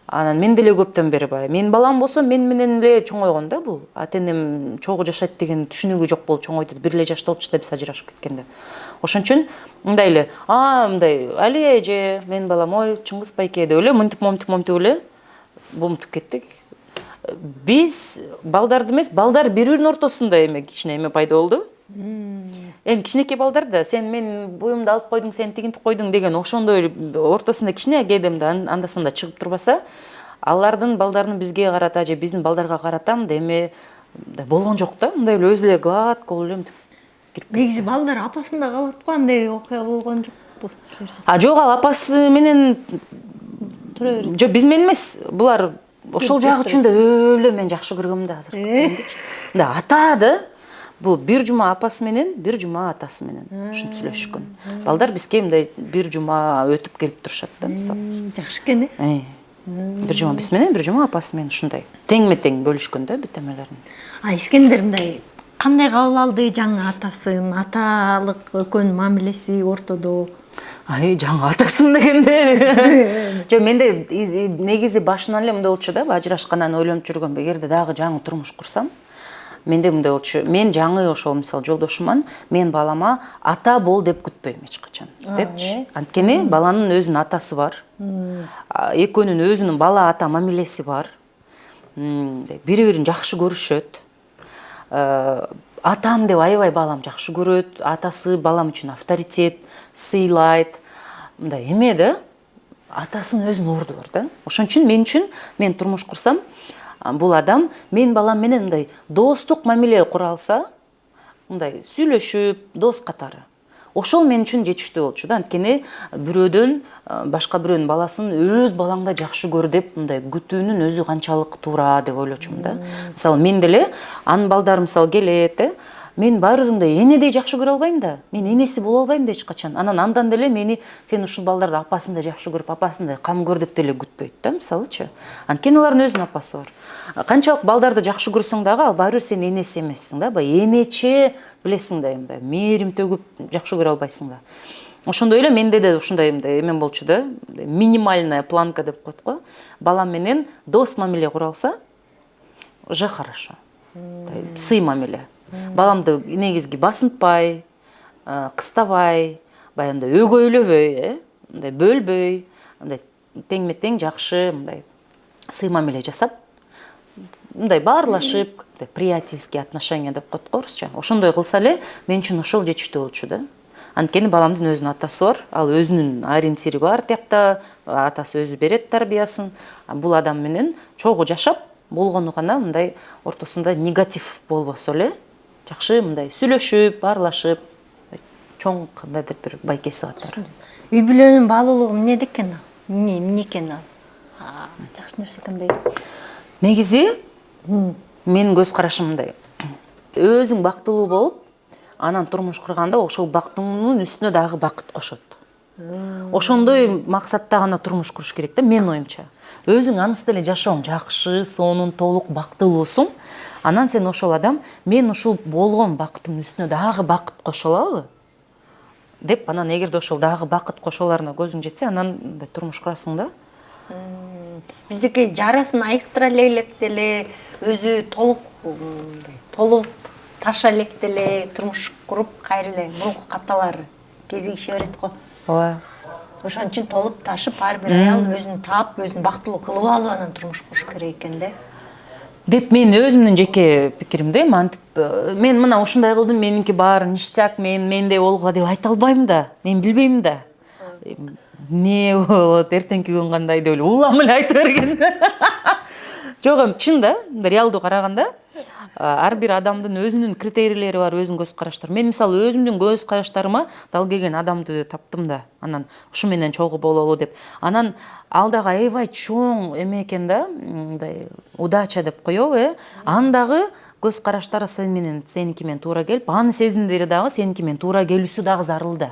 Анан мен деле көптөн бери бай. Менин балам болсо мен менен эле чоңойгон да бул. Ата-энем чогуу жашайт деген түшүнүгү жок болуп чоңойду. Бир эле жашта болчу да биз ажырашып кеткенде. Ошон үчүн мындай эле, мындай Али эже, менин балам ой Чыңгыз байке деп эле мынтип эле бомтуп кеттик. Биз балдарды эмес, балдар бири-биринин ортосунда эме кичине эме пайда болду. Эми кичинекей балдар да сен менин буюмду алып койдуң, сен тигинтип койдуң деген ошондой ортосунда кичине кээдемде андасында чыгып турбаса, алардын балдарын бизге карата же биздин балдарга каратам да эме болгон жок да. Мындай эле өзү эле гладко эле кирип. Негизи балдар апасында калат го, андай окуя болгон жокпу? Жок, ал апасы менен жок, биз менен эмес. Булар ошол жагы үчүн да өлө мен жакшы көргөм да азыр. Эндичи. Да ата да бул бир жума апасы менен, бир жума атасы менен ушинтип сүйлөшкөн. Балдар бизге мындай бир жума өтүп келип турушат да, мисалы. Жакшы экен. Бир жума биз менен, бир жума апасы менен ушундай. Теңме-тең бөлүшкөн да битемелерин. Искендер мындай кандай кабыл алды жаңы атасын, аталык экөөнүн мамилеси ортодо? Жаңы атасым дегенде. Жо менде негизи башынан эле мындай болчу да, ажырашкандан ойлонуп жүргөм, эгерде дагы жаңы турмуш курсам, менде мындай болчу. Мен жаңы ошол мисалы жолдошуман, мен балама ата бол деп күтпөйм эч качан, депчи. Анткени баланын өзүнүн атасы бар. Экөөнүн өзүнүн бала ата мамилеси бар. Бири-бирин жакшы көрүшөт. Атам деп аябай балам жакшы көрөт. Атасы балам үчүн авторитет, сыйлайт. Мындай эме да, атасынын өзүнүн орду бар да. Ошон үчүн мен турмуш курсам, бул адам мен балам менен мындай достук мамиле кура алса, мындай сүйлөшүп, дос катары. Ошол мен үчүн жетиштүү болчу да. Анткени бирөөдөн башка бирөөнүн баласын өз балаңда жакшы көр деп мындай күтүүнүн өзү канчалык туура деп ойлочумун да. Мисалы мен деле анын балдары мисалы келет, мен баары мындай энедей жакшы көрө албайм да. Мен энеси боло албайм да эч качан. Андан деле мени сен ушул балдарды апасындай жакшы көрүп, апасындай кам көр деп деле күтпөйт да, мисалычы. Анткени алардын өзүнүн апасы бар. Канчалык балдарды жакшы көрсөң дагы, ал баары сен энеси эмессиң да. Бай энече билесиң да, мындай мээрим төгүп жакшы көрө албайсың да. Ошондой эле менде да ушундай эмен болчу да. Минимальная планка деп коет го. Балам менен дос мамиле кура алса, уже хорошо. Сый мамиле. Баламды негизги басынтпай, кыстабай, баягындай өгөйлөбөй, мындай бөлбөй, мындай теңме-тең жакшы, мындай сый мамиле жасап, мындай баарлашып, приятельский отношения деп коет го орусча. Ошондой кылса эле мен үчүн ошол жетиштүү болчу да. Анткени баламдын өзүнүн атасы бар, ал өзүнүн ориентири бар тиякта, атасы өзү берет тарбиясын. Бул адам менен чогуу жашап болгону гана мындай ортосунда негатив болбосо эле, жакшы мындай сүйлөшүп, баарлашып, чоң кандайдыр бир байкеси катары. Үй бүлөнүн баалуулугу эмне экен? Эмне экен ал? Жакшы нерсе экенби? Негизи менин көз карашым мындай. Өзүң бактылуу болуп, анан турмуш курганда ошол бактыңдын үстүнө дагы бакыт кошот. Ошондой максатта гана турмуш куруш керек да, менин оюмча. Өзүң анысы деле жашооң жакшы, сонун, толук бактылуусуң. Анан сен ошол адам, мен ушул болгон бакыттын үстүнө дагы бакыт кошо алалы деп, анан эгерде ошол дагы бакыт кошоларына көзүң жетсе, анан турмуш курасың да. Биздики жарасын айыктыра элек деле, өзү толуп таша элек деле турмуш куруп, кайра эле мурунку каталары кезигише берет го. Ооба. Ошон үчүн толуп ташып, ар бир аял өзүн таап, өзүн бактылуу кылып алып анан турмуш куруш керек экен да. Деп мен өзүмдүн жеке пикиримде, мен мына ушундай кылдым, меники баары ништяк, мендей болгула деп айта албайм да. Мен билбейм да. Не болот, эртеңки күн кандай деп эле улам эле айта берген. Жок, чын да, реалдуу караганда, ар бир адамдын өзүнүн критерийлери бар, өзүнүн көз караштары. Мен мисалы өзүмдүн көз караштарыма дал келген адамды таптым да. Анан ушу менен чогуу бололу деп. Анан ал дагы аябай чоң эме экен да, мындай удача деп коебу, андагы көз караштары сеники менен туура келип, анын сезимдери дагы сеники менен туура келүүсү дагы зарыл да.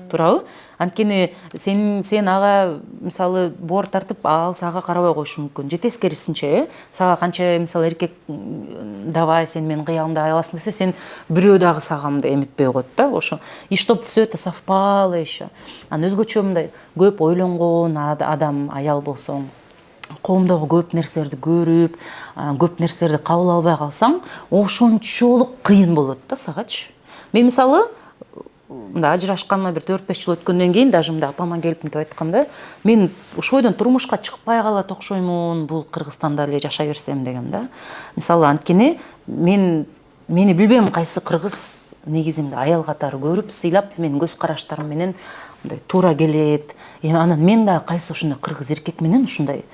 Туурабы? Анткени сен ага мисалы боор тартып, ал сага карабай коюшу мүмкүн. Же тескерисинче, сага канча мисалы эркек давай сен менин кыялымды аяласың десе, сен бирөө дагы сага мындай эметпей коет да. Ошо и чтоб все это совпало еще. Анан өзгөчө мындай көп ойлонгон адам, аял болсоң, коомдогу көп нерселерди көрүп, көп нерселерди кабыл албай калсаң, ошончолук кыйын болот да сагачы. Мен мисалы мында ажырашканыма бир 4-5 жыл өткөндөн кийин даже мында апама келип мынтип айтканда, мен ошойдон турмушка чыкпай калат окшоймун, бул Кыргызстанда эле жашай берсем деген да. Мисалы анткени мени билбейм кайсы кыргыз негизимде аял катары көрүп, сыйлап, менин көз караштарым менен мындай туура келет. Анан мен дагы кайсы ошондой кыргыз эркек менен ушундай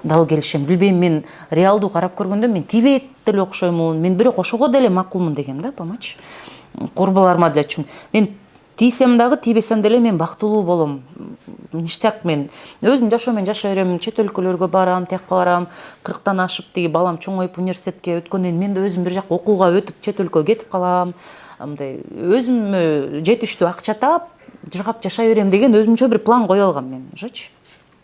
дал келишем. Билбейм, мен реалдуу карап көргөндө мен Тибет деле окшоймун, мен бирок ошого деле макулмун дегем да, апамачы. Курбаларыма деле айтчумун. Мен тийсем дагы тийбесем деле мен бактылуу болом. Ништяк мен өзүм жашоо менен жашай берем, чет өлкөлөргө барам, тияка барам, 40-тан ашып тиги балам чоңоюп университетке өткөндөн мен да өзүм бир жак окууга өтүп чет өлкөгө кетип калам. Мындай өзүм жетиштүү акча таап, жыргап жашай берем деген өзүмчө бир план кое алгам мен ушучу.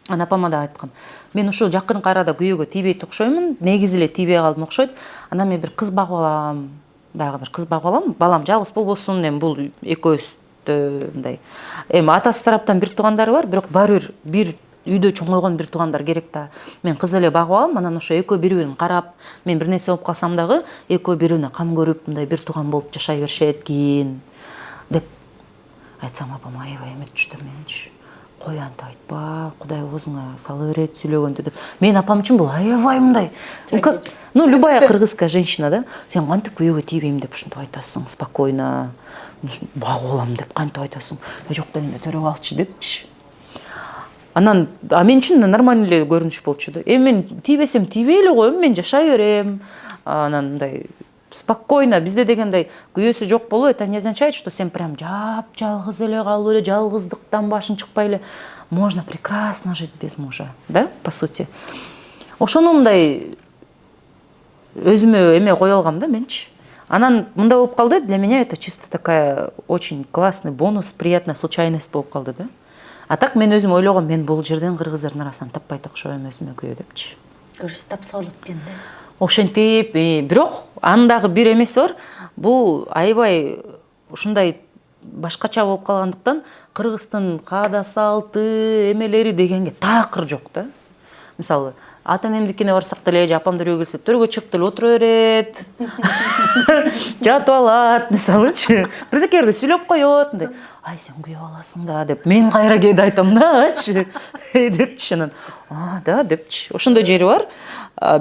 Ана апама да айткам. Мен ушул жакынкы арада күйөөгө тийбейт окшоймун, негизи эле тийбей калдым окшойт. Анан мен бир кыз багып алам, дагы бир кыз багып алам. Балам жалгыз болбосун, эми бул экөөбүз мындай. Эми атасы тараптан бир туугандары бар, бирок баары бир үйдө чоңойгон бир туугандар керек да. Мен кыз эле багып алам, анан ошо экөө бири-бирин карап, мен бир нерсе болуп калсам дагы экөө бири-бирине кам көрүп, мындай бир тууган болуп жашай беришет кийин деп айтсам, апам аябай эметчү да менчи. Кой антип айтпа, Кудай оозуңа сала берет сүйлөгөндү деп. Мен апам үчүн бул аябай мындай. Ну, любая кыргызская женщина, да, сен кантип күйөөгө тийбейм деп ушинтип айтасың, спокойно. Багып алам деп кантип айтасың? Жок да энди төрөп алчы депчи. Анан, мен үчүн нормально эле көрүнүш болчу да. Эми мен тийбесем тийбей эле коем, мен жашай берем. Анан мындай спокойно, бизде дегендей күйөөсү жок болуп, это не означает, что сен прям жап-жалгыз эле калып эле, жалгыздыктан башың чыкпай эле. Можно прекрасно жить без мужа, да, по сути. Ошону мындай өзүмө эме кое алгам да менчи. Анан мындай болуп калды, для меня это чисто такая очень классный бонус, приятная случайность болуп калды, да. А так мен өзүм ойлогом, мен бул жерден кыргыздардын арасынан таппайт окшойм өзүмө күйөө депчи. Көрсө тапса болот экен да. Ошентип, бирок андагы бир эмеси бар. Бул аябай ушундай башкача болуп калгандыктан кыргыздын каада салты, эмелери дегенге такыр жок да. Мисалы, ата энемдикине барсак деле, же апам төрөгө келсе, төрөгө чыгып деле отура берет. Жатып алат, мисалычы. Бирдеке жерде сүйлөп коет, мындай. Ай, сен күйөп аласың да деп. Мен кайра кээде айтам дачы. Депчи анан. Да, депчи. Ошондой жери бар.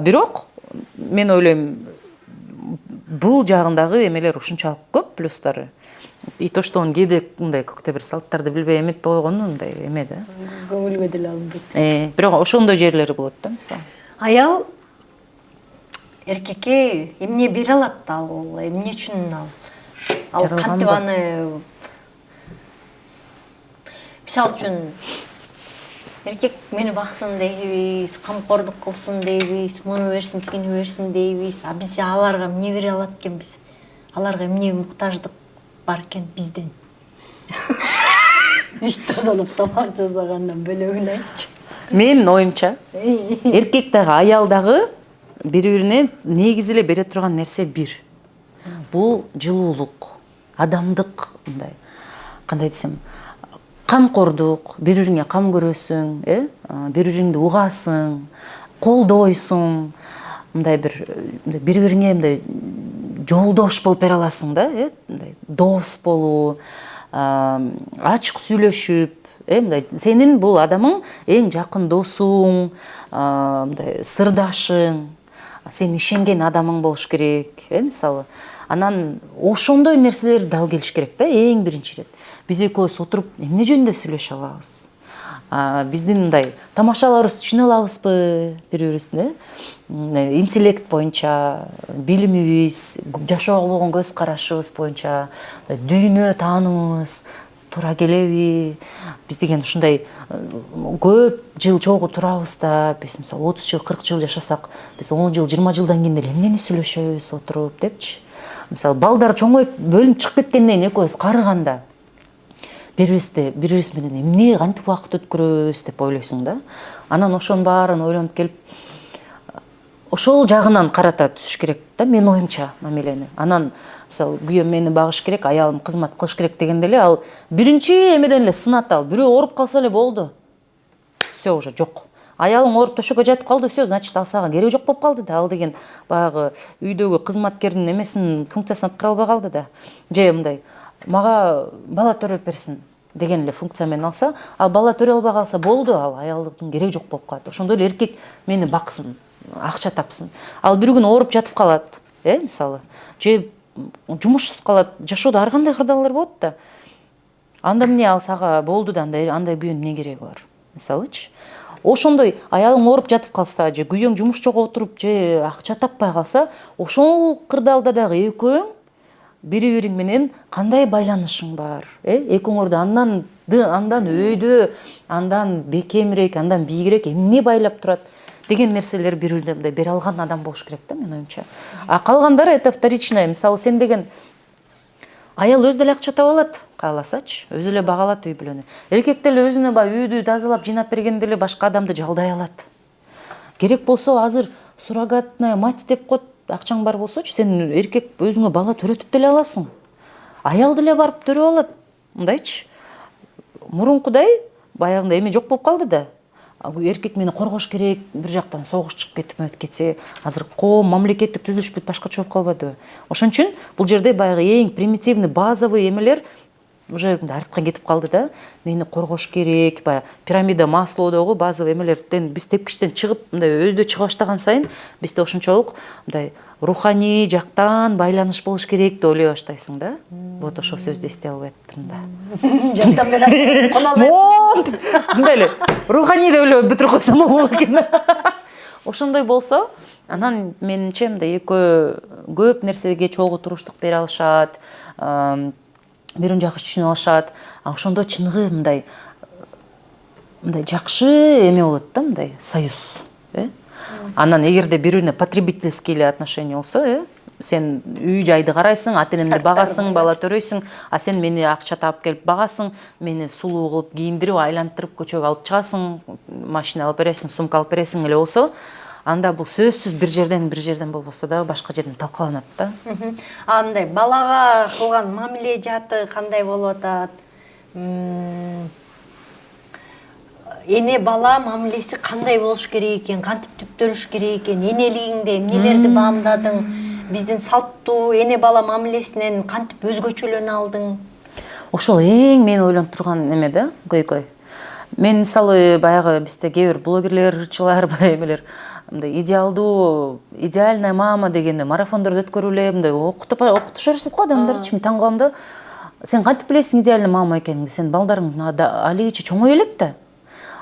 Бирок мен ойлойм, бул жагындагы эмелер ушунчалык көп плюстары. И то, что он кээде мындай көктө бир салттарды билбей эметпей койгону мындай эме да. Көңүлгө деле алынбайт. Бирок ошондой жерлери болот да, мисалы. Аял эркекке эмне бере алат ал, эмне үчүн ал? Ал кантип аны, мисалы үчүн эркек мени баксын дейбиз, камкордук кылсын дейбиз, муну берсин, тигини берсин дейбиз. А биз аларга эмне бере алат экенбиз? Аларга эмне муктаждык бар экен бизден? Иш тазалап тамак жасагандан бөлөгүн айтчы. Менин оюмча, эркек дагы, аял дагы бири-бирине негизи эле бере турган нерсе бир. Бул жылуулук, адамдык, мындай, кандай десем, камкордук, бири-бириңе кам көрөсүң, бири-бириңди угасың, колдойсуң, мындай бир бири-бириңе мындай жолдош болуп бере аласың да, мындай дос болуу, ачык сүйлөшүп, мындай сенин бул адамың эң жакын досуң, мындай сырдашың, сен ишенген адамың болуш керек, мисалы. Анан ошондой нерселер дал келиш керек да, эң биринчи ирет. Биз экөөбүз отуруп эмне жөнүндө сүйлөшө алабыз? Биздин мындай тамашаларыбызды түшүнө алабызбы бири-бирибизди? Интеллект боюнча, билимибиз, жашоого болгон көз карашыбыз боюнча, дүйнө таанымыбыз туура келеби? Биз деген ушундай көп жыл чогуу турабыз да, биз мисалы 30 жыл, 40 жыл жашасак, биз 10 жыл, 20 жылдан кийин деле эмнени сүйлөшөбүз отуруп депчи. Мисалы балдар чоңоюп бөлүнүп чыгып кеткенден кийин экөөбүз карыганда бири-бирибиз менен эмне кантип убакыт өткөрөбүз деп ойлойсуң да. Анан ошонун баарын ойлонуп келип, ошол жагынан карата түшүш керек да, мен оюмча мамилени. Анан мисалы күйөөм мени багыш керек, аялым кызмат кылыш керек дегенде эле ал биринчи эмеден эле сынат ал. Бирөө ооруп калса эле болду. Всё уже жок. Аялың ооруп төшөккө жатып калды, всё, значит ал сага кереги жок болуп калды да. Ал деген баягы үйдөгү кызматкердин эмесинин функциясын аткара албай калды да. Же мындай мага бала төрөп берсин деген эле функция менен алса, ал бала төрө албай калса болду, ал аялдыктын кереги жок болуп калат. Ошондой эле эркек мени баксын, акча тапсын. Ал бир күн ооруп жатып калат, мисалы, же жумушсуз калат, жашоодо ар кандай кырдаалдар болот да. Анда эмне ал сага болду да, андай күйөөнүн эмне кереги бар, мисалычы. Ошондой аялың ооруп жатып калса, же күйөөң жумуш жок отуруп, же акча таппай калса, ошол кырдаалда дагы экөөң бири-бириң менен кандай байланышың бар? Экөөңөрдө андан өйдө, андан бекемирээк, андан бийигирээк эмне байлап турат деген нерселер бири-бирине мындай бере алган адам болуш керек да, менин оюмча. А калгандары это вторичное. Мисалы, сен деген аял өзү деле акча таба алат, кааласачы, өзү эле бага алат үй бүлөнү. Эркек деле өзүнө үйдү тазалап, жыйнап бергенде эле башка адамды жалдай алат. Керек болсо азыр суррогатная мать деп коет, акчаң бар болсочу, сен эркек өзүңө бала төрөтүп деле аласың. Аял деле барып төрөп алат. Мындайчы. Мурункудай баягындай эме жок болуп калды да. Эркек мени коргош керек, бир жактан согуш чыгып кетип кетсе, азыр коом, мамлекеттик түзүлүш бүт башкача болуп калбадыбы? Ошон үчүн бул жерде баягы эң примитивный, базовый эмелер уже артка кетип калды да. Мени коргош керек, баягы пирамида Маслоудогу базовый эмелерден биз тепкичтен чыгып, мындай өздө чыга баштаган сайын, бизде ошончолук мындай руханий жактан байланыш болуш керек деп ойлой баштайсың да. Вот ошол сөздү эстей албай атыптырмын да. Жактан бери кона албайсың. Мындай эле руханий деп эле бүтүрүп койсом болот экен. Ошондой болсо, анан менимче мындай экөө көп нерсеге чогуу туруштук бере алышат, бирин жакшы түшүнүп алышат. Ошондо чыныгы мындай жакшы эме болот да, мындай союз. Анан эгерде бири-бирине потребительский отношения болсо, сен үй жайды карайсың, ата-энеңди багасың, бала төрөйсүң, а сен мени акча таап келип багасың, мени сулуу кылып кийиндирип, айлантырып көчөгө алып чыгасың, машина алып бересиң, сумка алып бересиң эле болсо, анда бул сөзсүз бир жерден болбосо да башка жерден талкаланат да. Мындай балага кылган мамиле жаты кандай болуп атат? Эне бала мамилеси кандай болуш керек экен, кантип түптөлүш керек экен, энелигиңде эмнелерди баамдадың, биздин салттуу эне бала мамилесинен кантип өзгөчөлөнө алдың? Ошол эң мени ойлонуп турган эме да, көйкөй. Мен мисалы баягы бизде кээ бир блогерлер, ырчылар, эмелер мындай идеальная мама дегенди марафондордо өткөрүп эле мындай окутушар го адамдар, чим таң калам да. Сен кантип билесиң идеальный мама экениңди? Сен балдарың алигиче чоңой элек да.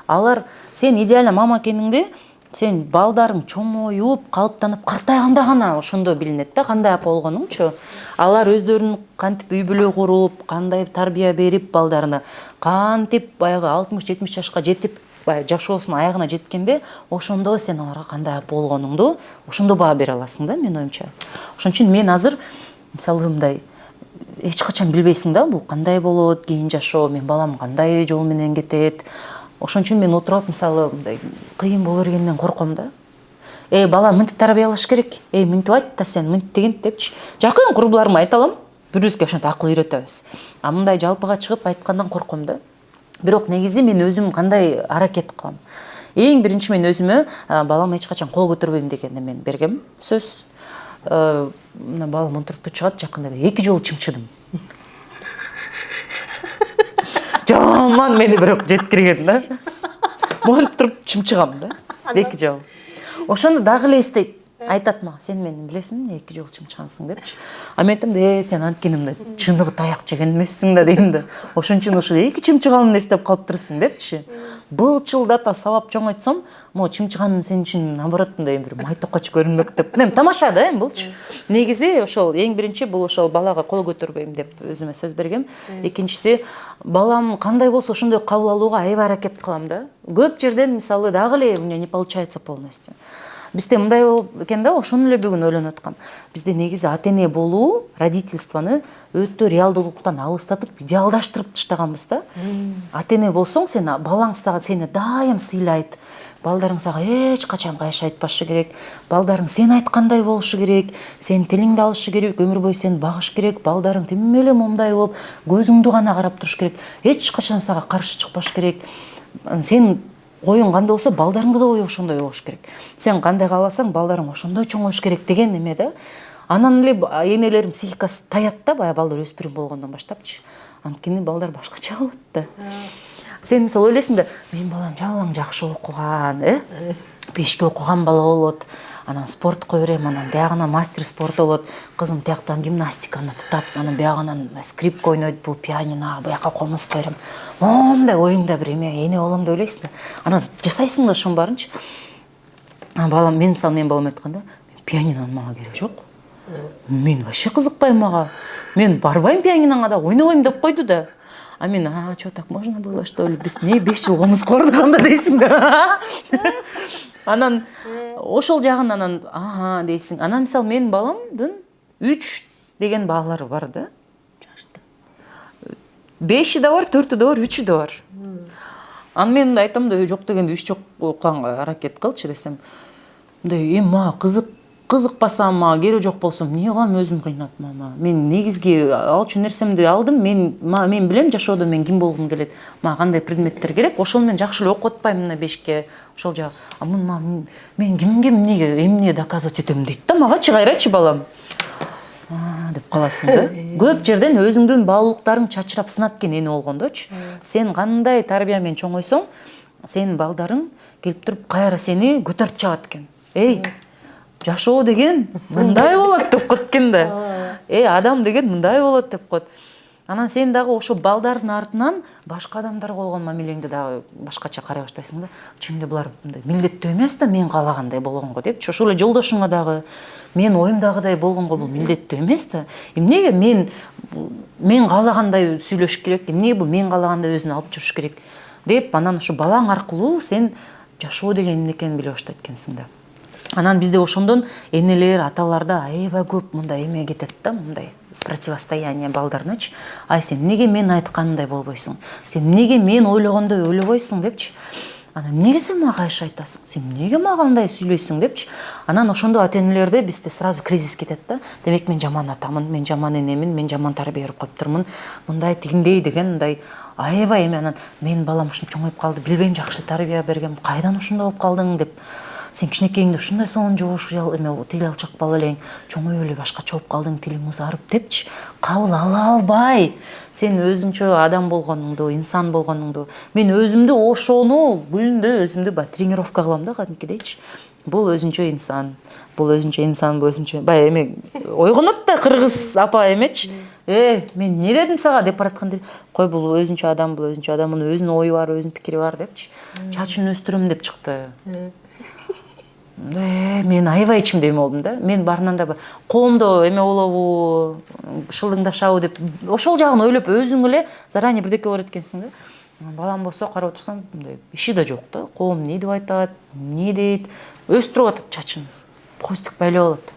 Алар сен идеальный мама экениңди сен балдарың чоңоюп, калыптанып, картайганда гана ошондо билинет да, кандай апа болгонуңчу. Алар өздөрүн кантип үй бүлө куруп, кандай тарбия берип балдарына, кантип баягы 60-70 жашка жетип, жашоосунун аягына жеткенде, ошондо сен аларга кандай апа болгонуңду ошондо баа бере аласың да, менин оюмча. Ошон үчүн мен азыр мисалы мындай эч качан билбейсиң да, бул кандай болот, кийин жашоо, мен балам кандай жол менен кетет. Ошон үчүн мен отуруп, мисалы, мындай кыйын боло бергенден корком да. Баланы мынтип тарбиялаш керек. Мынтип айт да сен, мынтип деген депчи. Жакын курбуларыма айта алам, бирибизге ошентип акыл үйрөтөбүз. А мындай жалпыга чыгып айткандан корком да. Бирок негизи мен өзүм кандай аракет кылам. Эң биринчи мен өзүмө балам эч качан кол көтөрбөйм дегенде мен бергем сөз. Мына балам отуруп чыгат, жакында 2 жолу чымчыдым. Жаман мени бирок жеткирген да. Монтип туруп чымчыгам да. 2 жолу. Ошондо дагы эле эстейт. Айтат мага, сен мени билесиңби, 2 жолу чымчыгансың депчи. А мен айтам, сен анткени чыныгы таяк жеген эмессиң да дейм да. Ошон үчүн ошо 2 чымчыганымды эстеп калыптырсың депчи. Былчылдата сабап чоңойтсом, могу чымчыганым сен үчүн наоборот мындай бир майтоккоч көрүнмөк деп. Тамаша да булчу. Негизи ошол эң биринчи бул ошол балага кол көтөрбөйм деп өзүмө сөз бергем. Экинчиси, балам кандай болсо ошондой кабыл алууга аябай аракет кылам да. Көп жерден мисалы дагы эле у меня не получается полностью. Бизде мындай болуп экен да, ошону эле бүгүн ойлонуп аткам. Бизде негизи ата-эне болуу, родительствону өтө реалдуулуктан алыстатып, идеалдаштырып таштаганбыз да. Ата-эне болсоң, сен балаң сени дайым сыйлайт. Балдарың сага эч качан кайшы айтпашы керек. Балдарың сен айткандай болушу керек. Сен тилиңди алышы керек, өмүр бою сени багыш керек. Балдарың тим эле момундай болуп, көзүңдү гана карап туруш керек. Эч качан сага каршы чыкпаш керек. Сен оюң кандай болсо, балдарыңды да ою ошондой болуш керек. Сен кандай кааласаң, балдарың ошондой чоңоюш керек деген эме да. Анан эле энелердин психикасы таят да, бая балдар өспүрүм болгондон баштапчы. Анткени балдар башкача болот да. Сен мисалы ойлойсуң да, мен балам жалаң жакшы окуган, 5 окуган бала болот. Анан спорт кой берем, анан биягынан мастер спорт болот. Кызым тияктан гимнастиканы тутат, анан биягынан скрипка ойнойт, бул пианино, буяка комуз койром. Момундай оюңда бир эне болом деп ойлойсуң да. Анан жасайсың да ошонун баарынчы. Балам, мен мисалы менин балам айтканда, пианиноның мага кереги жок. Мен вообще кызыкпайм ага. Мен барбайм пианиноңа да, ойнобойм деп койду да. А мен, что так можно было, что ли? Биз не 5 жыл комуз кордук анда дейсиң да. Анан ошол жагын анан дейсиң. Анан мисалы менин баламдын 3 деген баалары бар да. 5 да бар, 4 да бар, 3 да бар. Анан мен мындай айтам да, жок дегенде 3 жок окуганга аракет кылчы десем. Мындай мага кызыкпаса, мага кереги жок болсо, эмне кылам өзүм кыйнап мама. Мен негизги алчу нерсемди алдым. Мен билем жашоодо мен ким болгум келет. Мага кандай предметтер керек. Ошол мен жакшы эле окуп атпайм мына 5ке. Ошол жагы. Мен кимге эмне доказывать этем дейт да, магачы кайрачы балам. Деп каласың да. Көп жерден өзүңдүн баалуулуктарың чачырап сынат экен эне болгондочу. Сен кандай тарбия менен чоңойсоң, сенин балдарың келип туруп кайра сени көтөрүп чыгат экен. Жашоо деген мындай болот деп коет экен да. Адам деген мындай болот деп коет. Анан сен дагы ошо балдардын артынан башка адамдарга болгон мамилеңди дагы башкача карай баштайсың да. Чынында булар мындай милдеттүү эмес да, мен каалагандай болгонго депчи. Ошол эле жолдошуңа дагы мен оюмдагыдай болгонго бул милдеттүү эмес да. Эмнеге мен каалагандай сүйлөшүш керек, эмнеге бул мен каалагандай өзүн алып жүрүш керек деп, анан ошо балаң аркылуу сен жашоо деген эмне экенин биле баштайт экенсиң да. Анан бизде ошондон энелер, аталарда аябай көп мындай эме кетет да, мындай противостояние балдарыначы. Сен эмнеге мен айтканымдай болбойсуң? Сен эмнеге мен ойлогондой ойлобойсуң депчи. Анан эмнеге сен мага кайшы айтасың? Сен эмнеге мага андай сүйлөйсүң депчи. Анан ошондо ата-энелерде бизде сразу кризис кетет да. Демек мен жаман атамын, мен жаман энемин, мен жаман тарбия берип коюптурмун. Мындай тигиндей деген мындай аябай эме. Анан менин балам ушинтип чоңоюп калды, билбейм жакшы тарбия бергем. Кайдан ушундай болуп калдың деп. Сен кичинекейиңде ушундай сонун жугуш тил алчак бала элең, чоңоюп эле башкача болуп калдың, тилиң музарып депчи. Кабыл ала албай. Сен өзүңчө адам болгонуңду, инсан болгонуңду. Мен өзүмдү ошону күндө өзүмдү тренировка кылам да кадимкидейчи. Бул өзүнчө инсан, бул өзүнчө. Бай эме ойгонот да кыргыз апа эмечи. Мен не дедим сага деп баратканда, кой бул өзүнчө адам, мунун өзүнүн ою бар, өзүнүн пикири бар депчи. Чачын өстүрөм деп чыкты. Мен аябай ичимде эме болдум да. Мен барынан да коомдо эме болобу, шылдыңдашабы деп ошол жагын ойлоп өзүң эле заранее бирдеке көрөт экенсиң да. Балам болсо карап отурсам, мындай иши да жок да. Коом эмне деп айтат, эмне дейт, өстүрүп атат чачын. Хвостик байлап алат.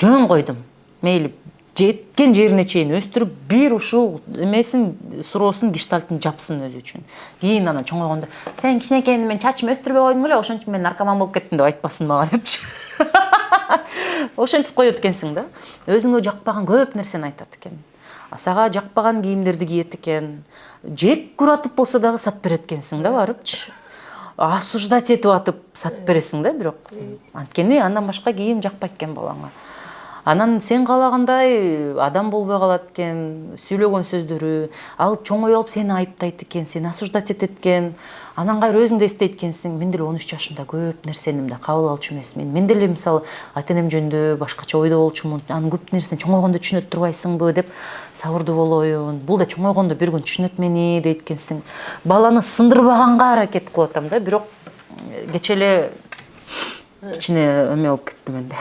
Жөн койдум. Мейли жеткен жерине чейин өстүрүп, бир ушул эмесин суроосун гештальтын жапсын өзү үчүн. Кийин анан чоңойгондо, сен кичинекейиңде мен чачымы өстүрбөй койдуң эле, ошон үчүн мен наркоман болуп кеттим деп айтпасын мага депчи. Ошентип коет экенсиң да. Өзүңө жакпаган көп нерсени айтат экен. Сага жакпаган кийимдерди кийет экен. Жек куратып болсо дагы сатып берет экенсиң да барыпчы. Осуждать этип атып сатып бересиң да, бирок анткени андан башка кийим жакпайт экен балаңа. Анан сен каалагандай адам болбой калат экен, сүйлөгөн сөздөрү, ал чоңой алып сени айыптайт экен, сени осуждать этет экен. Анан кайра өзүң да эстейт экенсиң, мен деле 13 жашымда көп нерсени кабыл алчу эмесмин. Мен деле мисалы ата-энем жөнүндө башкача ойдо болчумун. Анын көп нерсени чоңойгондо түшүнөт турбайсыңбы деп сабырдуу болоюн. Бул да чоңойгондо бир күн түшүнөт мени дейт экенсиң. Баланы сындырбаганга аракет кылып атам да, бирок кече эле кичине эме болуп кеттим энди.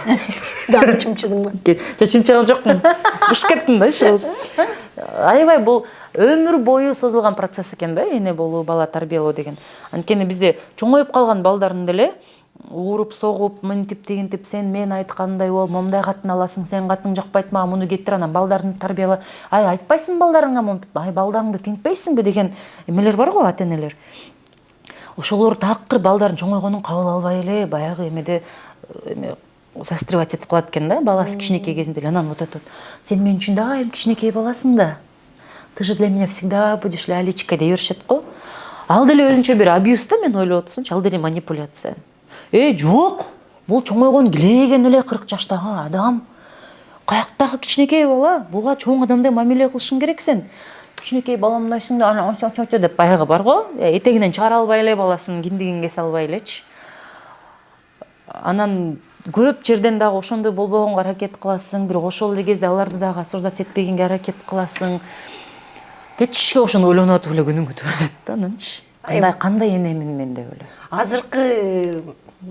Дагы чымчыдыңбы? Чымчыгам жокмун. Буш кеттим да ошол. Аябай бул өмүр бою созулган процесс экен да, эне болуу, бала тарбиялоо деген. Анткени бизде чоңоюп калган балдардын деле ууруп, согуп, мынтип, тигинтип, сен мен айткандай бол, момундай катын аласың, сен катың жакпайт, мага муну кетир, анан балдарды тарбияла. Айтпайсың балдарыңа монтип, балдарыңды тинтпейсиңби деген эмелер бар го, ата-энелер. Ошолор такыр балдарын чоңойгонун кабыл албай эле баягы эмеде застревать этип калат экен да, баласы кичинекей кезинде эле. Анан вот этот сен мен үчүн дайым кичинекей баласың да. Ты же для меня всегда будешь лялечкой дей беришет го. Ал деле өзүнчө бир абьюз да, мен ойлоп отурсумчу, ал деле манипуляция. Жок. Бул чоңойгон килеген эле 40 жаштагы адам. Каяктагы кичинекей бала? Буга чоң адамдай мамиле кылышың керек сен. Кичинекей баламдайсың да, ана деп баягы бар го. Этегинен чыгара албай эле баласын киндигин кесе албай элечи. Анан көп жерден дагы ошондой болбогонго аракет кыласың, бирок ошол эле кезде аларды дагы осуждать этпегенге аракет кыласың. Кечке ошону ойлонуп атып эле күнүң өтүп барат да ананчы. Кандай энемин мен деп эле. Азыркы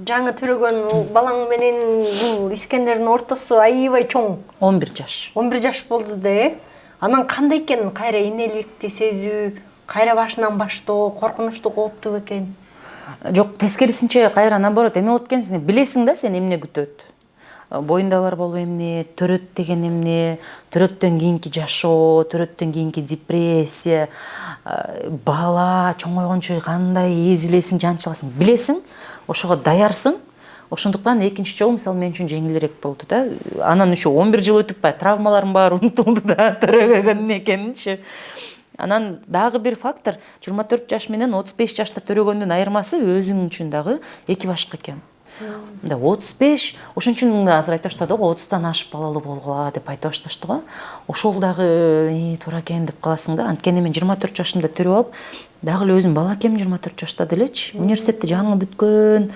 жаңы төрөгөн балаң менен бул Искендердин ортосу аябай чоң. 11 жаш. 11 жаш болду да. Анан кандай экен кайра энеликти сезүү, кайра башынан баштоо, коркунучтуу, кооптуу экен? Жок, тескерисинче кайра наоборот эме болот экенсиң, билесиң да сен эмне күтөт. Боюнда бар болуу эмне, төрөт деген эмне, төрөттөн кийинки жашоо, төрөттөн кийинки депрессия, бала чоңойгончо кандай эзилесиң, жанчыласың, билесиң, ошого даярсың. Ошондуктан экинчи жолу мисалы мен үчүн жеңилирээк болду да. Анан еще 11 жыл өтүп бай, травмаларым баары унутулду да, төрөгөн экенинчи. Анан дагы бир фактор, 24 жаш менен 35 жашта төрөгөндүн айырмасы өзүң үчүн дагы эки башка экен. Мында 35, ошон үчүн азыр айтышты да, 30тан ашып балалуу болгула деп айтып башташты го. Ошол дагы туура экен деп каласың да. Анткени мен 24 жашымда төрөп алып, дагы эле өзүм бала экенмин 24 жашта делечи. Университетти жаңы бүткөн.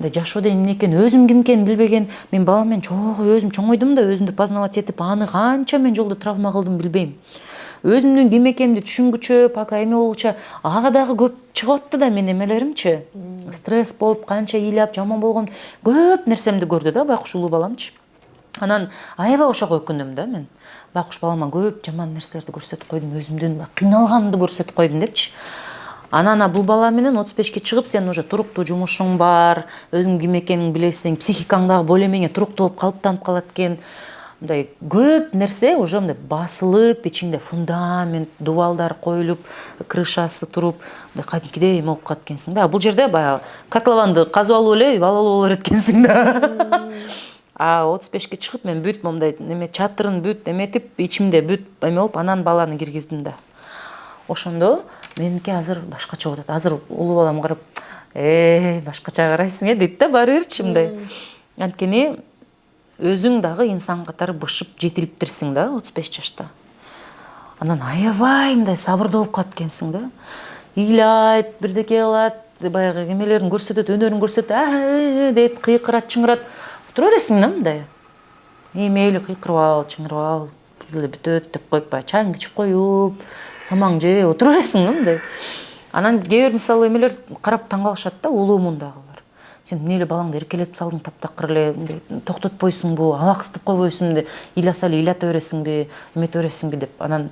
Жашоодо эмне экен, өзүм ким экенин билбеген. Мен балам менен өзүм чоңойдум да, өзүмдү познавать этип, аны канча мен жолдо травма кылдым билбейм. Өзүмдүн ким экенимди түшүнгүчө, пока эме болгуча, ага дагы көп чыгып атты да мен эмелеримчи. Стресс болуп, канча ыйлап, жаман болгон көп нерсемди көрдү да байкуш улуу баламчы. Анан аябай ошого өкүндүм да мен. Байкуш балама көп жаман нерселерди көрсөтүп койдум, өзүмдүн кыйналганымды көрсөтүп койдум депчи. Анан бул бала менен 35ке чыгып, сен уже туруктуу жумушуң бар, өзүң ким экениңди билесиң, психикаң дагы более менее туруктуу болуп калыптанып калат экен. Мындай көп нерсе уже мындай басылып, ичиңде фундамент, дубалдар коюлуп, крышасы туруп, мындай кадимкидей эме болуп калат экенсиң да. Бул жерде баягы котлованды казып алып эле балалуу боло берет экенсиң да. 35ке чыгып мен бүт момундай неме чатырын бүт эметип, ичимде бүт эме болуп, анан баланы киргиздим да. Ошондо меники азыр башкача болуп атат. Азыр улуу балам карап, башкача карайсың дейт да, баары бирчи мындай. Анткени өзүң дагы инсан катары бышып жетилиптирсиң да 35 жашта. Анан аябай мындай сабырдуу болуп калат экенсиң да. Ыйлайт, бирдеке кылат, баягы эмелерин көрсөтөт, өнөрүн көрсөтөт, дейт, кыйкырат, чыңырат. Отура бересиң да мындай. Мейли кыйкырып ал, чыңырып ал, бүтөт деп коюп, баягы чайыңды ичип коюп, тамаң жеп отура бересиң да мындай. Анан кээ бир мисалы эмелер карап таң калышат да, улуу мундагылар. Сен эмне эле балаңды эркелетип салдың таптакыр эле, токтотпойсуңбу, алаксытып койбойсуңбу, ыйласа эле ыйлата бересиңби, эмете бересиңби деп. Анан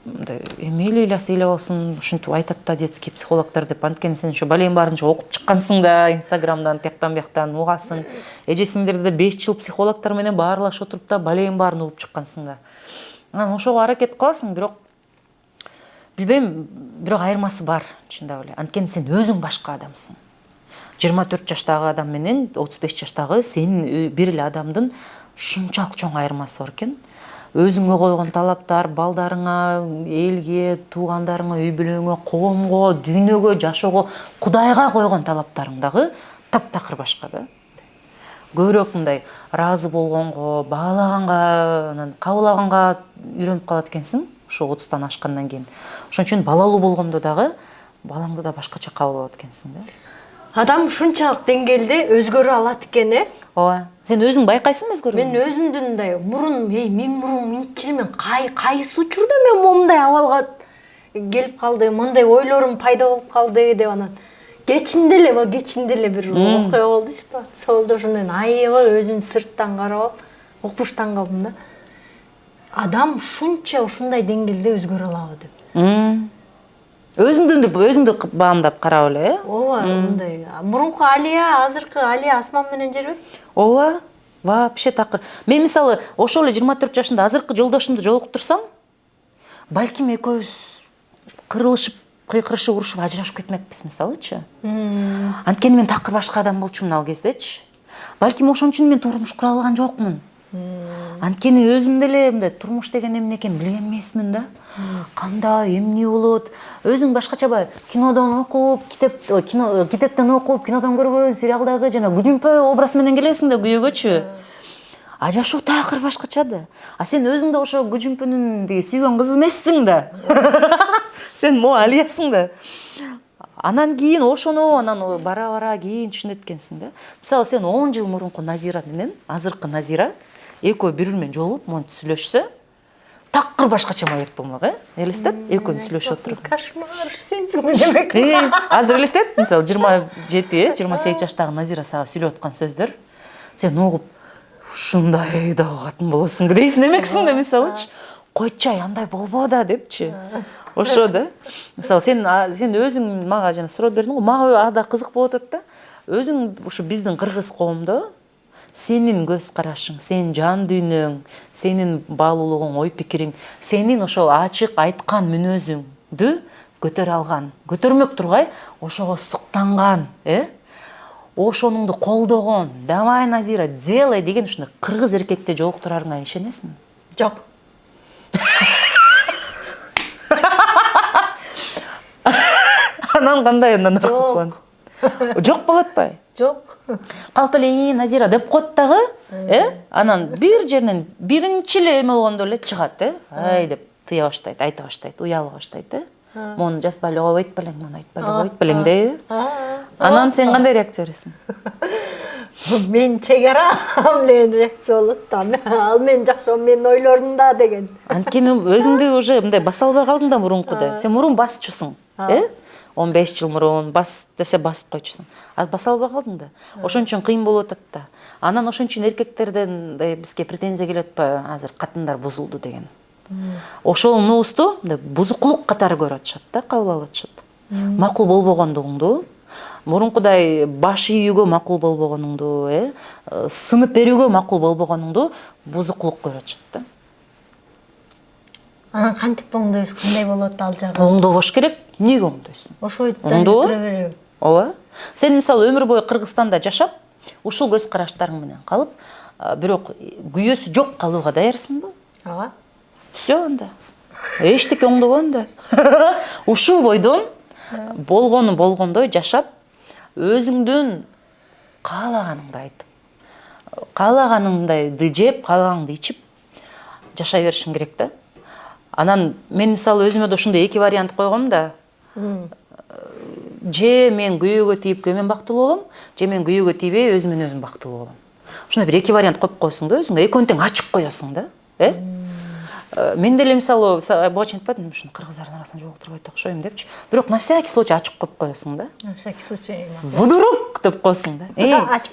мындай эме эле ыйласа ыйлап алсын, ушинтип айтат да детский психологдор деп. Анткени сен ошо балейин баарынча окуп чыккансың да, Инстаграмдан, тияктан бияктан угасың. Эжесиңдерди 5 жыл психологдор менен баарлаш отуруп да балейин баарын угуп чыккансың да. Анан ошого аракет кыласың, бирок билбейм, бирок айырмасы бар, чындап эле. Анткени сен өзүң башка адамсың. 24 жаштагы адам менен 35 жаштагы сенин бир эле адамдын ушунчалык чоң айырмасы бар экен. Өзүңө койгон талаптар, балдарыңа, элге, туугандарыңа, үй бүлөңө, коомго, дүйнөгө, жашоого, Кудайга койгон талаптарың дагы таптакыр башка да. Көбүрөөк мындай ыраазы болгонго, баалаганга, анан кабыл үйрөнүп калат экенсиң, ошо 30тан ашкандан кийин. Ошон үчүн балалуу болгондо дагы балаңды да башкача кабыл алат экенсиң да. Адам ушунчалык деңгээлде өзгөрө алат экен, Ооба. Сен өзүң байкайсың өзгөргөнүн? Мен өзүмдүн мындай мен мурун мынча мен кайсы учурда мен момундай абалга келип калдым, мындай ойлорум пайда болуп калды деп анан кечинде эле бир окуя болду, ситуация болду. Ошондон аябай өзүм сырттан карап алып, окуштан калдым да. Адам ушундай деңгээлде өзгөрө алабы деп. Өзүңдү баамдап карап эле, Ооба, мындай. Мурунку Алия, азыркы Алия асман менен жербек? Ооба, вообще такыр. Мен мисалы ошол эле 24 жашында азыркы жолдошумду жолуктурсам, балким экөөбүз кырылышып, кыйкырышып, урушуп, ажырашып кетмекпиз мисалычы. Анткени мен такыр башка адам болчумун ал кездечи. Балким ошон үчүн мен турмуш кура алган жокмун. Анткени өзүм деле мындай турмуш деген эмне экенин билген эмесмин да. Кандай, эмне болот? Өзүң башкача кинодон окуп, китептен окуп, кинодон көргөн, сериалдагы жана күжүмпө образ менен келесиң да күйөөгөчү. А жашоо такыр башкача да. А сен өзүң да ошо күжүмпөнүн сүйгөн кызы эмессиң да. Сен алиясың да. Анан кийин анан бара кийин түшүнөт экенсиң да. Мисалы сен 10 жыл мурунку Назира менен азыркы Назира экөө бири-бири менен жолугуп, монтип сүйлөшсө, такыр башкача маек болмок, элестет, экөөнү сүйлөшүп отуруп. Кошмар сезими демек. Азыр элестет, мисалы 27, 28 жаштагы Назира сага сүйлөп аткан сөздөр, сен угуп, ушундай да катын болосуңбу дейсиң эмексиң да, мисалычы. Койчай, андай болбо да депчи. Ошо да. Мисалы сен өзүң мага жана суроо бердиң го, мага ада кызык болуп атат да. Өзүң ушу биздин кыргыз коомдо сенин көз карашың, сенин жан дүйнөң, сенин баалуулугуң, ой пикириң, сенин ошо ачык айткан мүнөзүңдү көтөрө алган, көтөрмөк тургай, ошого суктанган, ошонуңду колдогон, давай Назира, делай деген ушундай кыргыз эркекти жолуктурарыңа ишенесиңби? Жок. Анан кандай андан акылдан? Жок болот атпайбы? Жок. Калп эле Назира деп коет дагы, анан бир жеринен биринчи эле эме болгондо эле чыгат, ай деп тыя баштайт, айта баштайт, уяла баштайт, Мону жазбай эле коет белең, муну айтпай эле коет белең дейби? Анан сен кандай реакция бересиң? Мен чегара, мен реакция болот да. Ал мен жакшы, мен ойлорум да деген. Анткени өзүңдү уже мындай баса албай калдың да мурункудай. Сен мурун басчусуң, 15 жыл мурун бас десе басып койчусуң. А баса албай калдың да. Ошон үчүн кыйын болуп атат да. Анан ошон үчүн эркектерден бизге претензия келип атпайбы, азыр катындар бузулду деген. Ошол нуусту бузукулук катары көрүп атышат да, кабыл алып атышат. Макул болбогондугуңду, мурункудай баш ийүүгө макул болбогонуңду, сынып берүүгө макул болбогонуңду бузукулук көрүп атышат да. Анан кантип оңдойсуң, кандай болот ал жагы? Оңдобош керек. Эмнеге оңдойсуң? Ошо өттөн тура береби? Ооба. Сен мисалы өмүр бою Кыргызстанда жашап, ушул көз караштарың менен калып, бирок күйөөсү жок калууга даярсыңбы? Ооба. Всё анда. Эчтеке оңдобон да. Ушул бойдон болгону болгондой жашап, өзүңдүн каалаганыңды айтып, каалаганыңды жеп, каалаганыңды ичип жашай беришиң керек да. Анан мен мисалы өзүмө да ушундай эки вариант койгом да. Же мен күйөөгө тийип күйөөмөн бактылуу болом, же мен күйөөгө тийбей өзүмөн өзүм бактылуу болом. Ушундай бир эки вариант коюп койсуң да, өзүңө экөөнү тең ачык коесуң да. Мен деле мисалы буга чейин айтпадым, ушуну кыргыздардын арасына жолуктурбай окшойм депчи. Бирок на всякий случай ачык коюп коесуң да. На всякий случай. Вдруг деп коесуң да.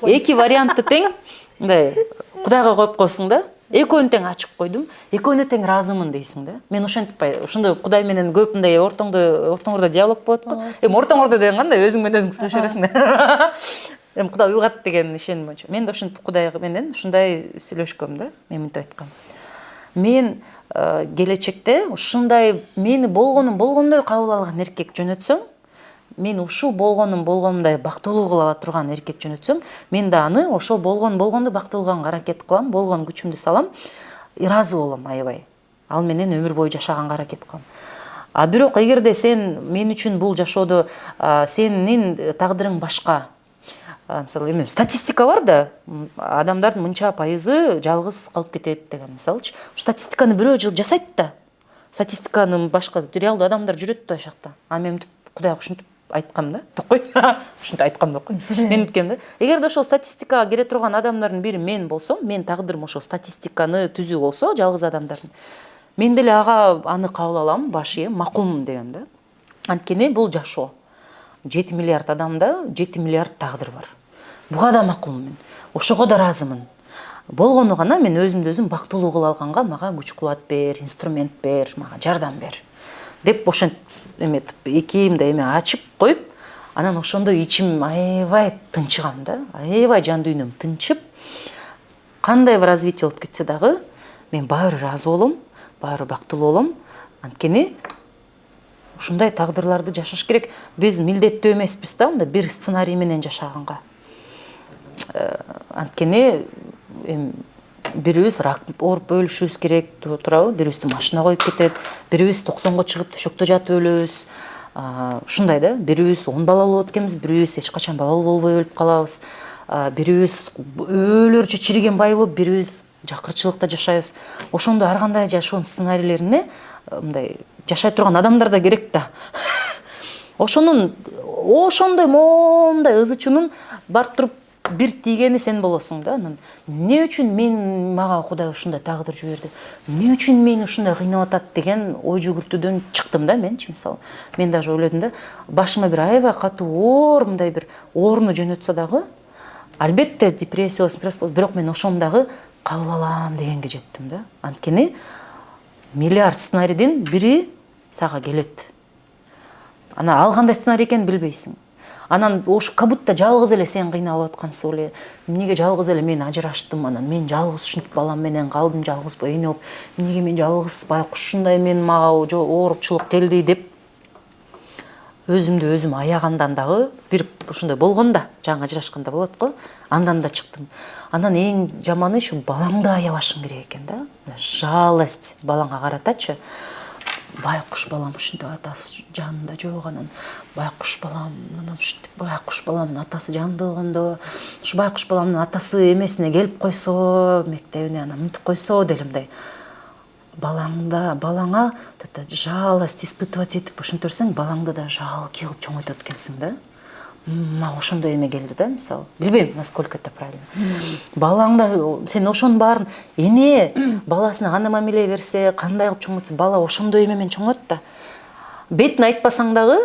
Эки вариантты тең мындай Кудайга коюп коесуң да. Экөөнү тең ачык койдум, экөөнү тең разымын дейсиң да. Мен ошентипай, ошондой Кудай менен көп мындай ортоңордо диалог болот го. Ортоңордо деген кандай, өзүң менен өзүң сүйлөшө бересиң да. Кудай уйгат деген ишеним боюнча. Мен да ошентип Кудай менен ушундай сүйлөшкөм да. Мен мынтип айткам. Мен келечекте ушундай мени болгондой кабыл алган эркек жөнөтсөң, мен ушул болгонумдай бактылуу кыла турган эркек жөнөтсөң, мен да аны ошол болгонду бактылуу кылганга аракет кылам, болгон күчүмдү салам, ыраазы болом аябай. Ал менен өмүр бою жашаганга аракет кылам. А бирок эгерде сен мен үчүн бул жашоодо сенин тагдырың башка. Мисалы, статистика бар да, адамдардын мынча пайызы жалгыз калып кетет деген, мисалычы. Статистиканы бирөө жыл жасайт да. Статистиканы башка реалдуу адамдар жүрөт да ошакта. А мен Кудайга ушинтип айткам да. Токой. Ушинтип айткам да. Мен айткам да. Эгерде ошол статистикага кире турган адамдардын бири мен болсом, мен тагдырым ошол статистиканы түзүү болсо, жалгыз адамдардын. Мен деле ага аны кабыл алам, баш ийем, макулмун деген да. Анткени бул жашоо. 7 миллиард адамда 7 миллиард тагдыр бар. Буга да макулмун мен. Ошого да разымын. Болгону гана мен өзүмдү өзүм бактылуу кыла алганга мага күч кубат бер, инструмент бер, мага жардам бер. Деп ошентип эметип эки мындай эме ачып коюп, анан ошондо ичим аябай тынчыган да, аябай жан дүйнөм тынчып, кандай бир развитие болуп кетсе дагы, мен баары ыраазы болом, баары бактылуу болом. Анткени ушундай тагдырларды жашаш керек. Биз милдеттүү эмеспиз да, мындай бир сценарий менен жашаганга. Анткени бирибиз рак ооруп өлүшүбүз керек турабы, бирибизди машина коюп кетет, бирибиз 90го чыгып төшөктө жатып өлөбүз. Ушундай да, бирибиз 10 балалуу болуп экенбиз, бирибиз эч качан балалуу болбой өлүп калабыз. Бирибиз өлөрчө чириген бай болуп, бирибиз жакырчылыкта жашайбыз. Ошондо ар кандай жашоонун сценарийлерине мындай жашай турган адамдар да керек да. Ошондой момундай ызы чунун барып туруп бир тийгени сен болосуң да. Анан эмне үчүн мага Кудай ушундай тагдыр жиберди? Эмне үчүн мени ушундай кыйнап атат деген ой жүгүртүүдөн чыктым да менчи, мисалы. Мен даже ойлодум да, башыма бир аябай катуу оор мындай бир ооруну жөнөтсө дагы, албетте депрессия болсун, стресс болсун, бирок мен ошону дагы кабыл алам дегенге жеттим да. Анткени миллиард сценарийдин бири сага келет. Ана ал кандай сценарий экенин билбейсиң. Анан ош как будто жалгыз эле сен кыйналып аткансың эле. Эмнеге жалгыз эле мен ажыраштым, анан мен жалгыз ушинтип балам менен калдым, жалгыз эне болуп. Эмнеге мен жалгыз байкуш ушундай мага оорукчулук келди деп өзүмдү өзүм аягандан дагы бир ушундай болгон да, жаңы ажырашканда болот го. Андан да чыктым. Анан эң жаманы ушу балаңды аябашың керек экен да. Жалость балаңа каратачы. Байкуш балам ушинтип атасы жанында жок, анан байкуш балам анан ушинтип байкуш баламдын атасы жанында болгондо, ушу байкуш баламдын атасы эмесине келип койсо, мектебине анан мынтип койсо деле мындай балаңа жалость испытывать этип ушинтерсең, балаңды да жалкий кылып чоңойтот экенсиң да. Мага ошондой эме келди да, мисалы. Билбейм, насколько это правильно. Балаңда сен ошонун баарын эне баласына кандай мамиле берсе, кандай кылып чоңойтса, бала ошондой эмемен чоңойт да. Бетин айтпасаң дагы,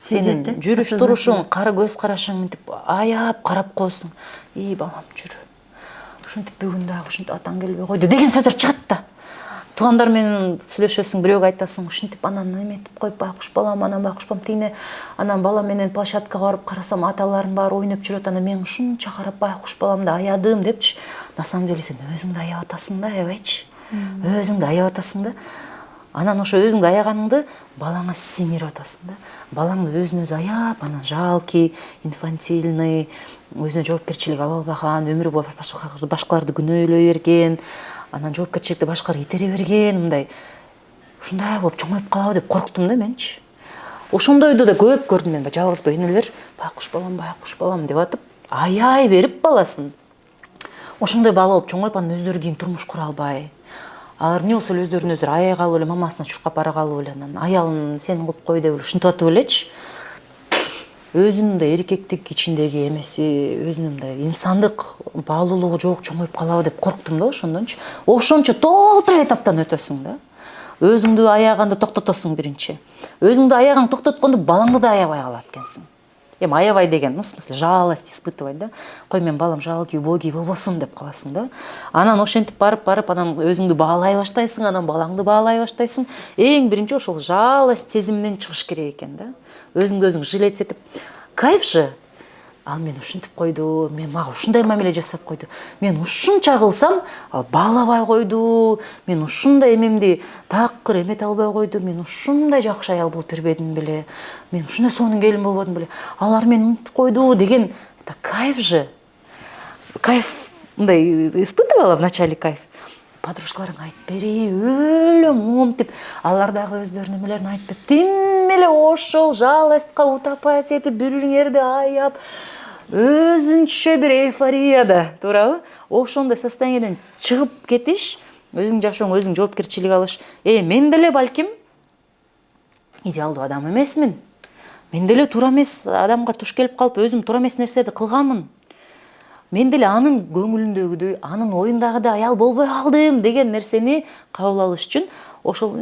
сенин жүрүш турушуң, кара көз карашың мынтип аяп карап коесуң. Балам жүр. Ушинтип бүгүн дагы ушинтип атаң келбей койду деген сөздөр чыгат да. Туугандар менен сүйлөшөсүң, бирөөгө айтасың, ушинтип анан эметип коюп, байкуш балам, анан байкуш балам тигине, анан бала менен площадкага барып карасам, аталарым баары ойноп жүрөт, анан мен ушунча карап байкуш баламды аядым депчи. На самом деле сен өзүңдү аябай атасың да, аябайчы. Өзүңдү аябай атасың да. Анан ошо өзүңдү аяганыңды балаңа сиңирип атасың да. Балаңды өзүн өзү аяп, анан жалкий, инфантильный, өзүнө жоопкерчилик ала албаган, өмүрү бою башкаларды күнөөлөй берген, анан жоопкерчиликти башкаларга итере берген, мындай ушундай болуп чоңоюп калабы деп корктум да менчи. Ошондойду да көп көрдүм мен, жалгыз энелер байкуш балам деп атып, аяй берип баласын. Ошондой бала болуп чоңоюп, анан өздөрү кийин турмуш кура албай. Алар эмне болсо өздөрүн өздөрү аяй калып эле, мамасына чуркап бара калып эле, анан аялын сен кылып кой деп ушинтип атып элечи. Өзүнүн да эркектик ичиндеги эмеси, өзүнүн да инсандык баалуулугу жок чоңоюп калабы деп корктум да ошондончу. Ошончо толтура этаптан өтөсүң да. Өзүңдү аяганды токтотосуң биринчи. Өзүңдү аягың токтоткондо балаңды да аябай калат экенсиң. Эми аябай деген, в смысле, жалость испытывать да. Кой мен балам жалкий, убогий болбосун деп каласың да. Анан ошентип барып, анан өзүңдү баалай баштайсың, анан балаңды баалай баштайсың. Эң биринчи ошол жалость сезиминен чыгыш керек экен да. Өзүңдү өзүң жалеть этип, кайф же. Ал мен ушинтип койду, мен мага ушундай мамиле жасап койду. Мен ушунча кылсам, баалабай койду. Мен ушундай эмемди такыр эмете албай койду. Мен ушундай жакшы аял болуп бербедим беле. Мен ушундай сонун келин болбодум беле. Алар мени унутуп койду деген. Это кайф же. Кайф мындай испытывала в начале кайф. Подружкаларың айтып бери, өлөм момтип, алар дагы өздөрүнүн эмелерин айтып, тим эле ошол жалостька утапать этип, бириңерди аяп, өзүнчө бир эйфорияда, туурабы? Ошондой состояниеден чыгып кетиш, өзүң жашооңо өзүң жоопкерчилик алыш. Мен деле балким идеалдуу адам эмесмин. Мен деле туура эмес адамга туш келип калып, өзүм туура эмес нерседи кылганмын. Мен деле анын көңүлүндөгүдөй, анын оюндагыдай аял болбой калдым деген нерсени кабыл алыш үчүн ошол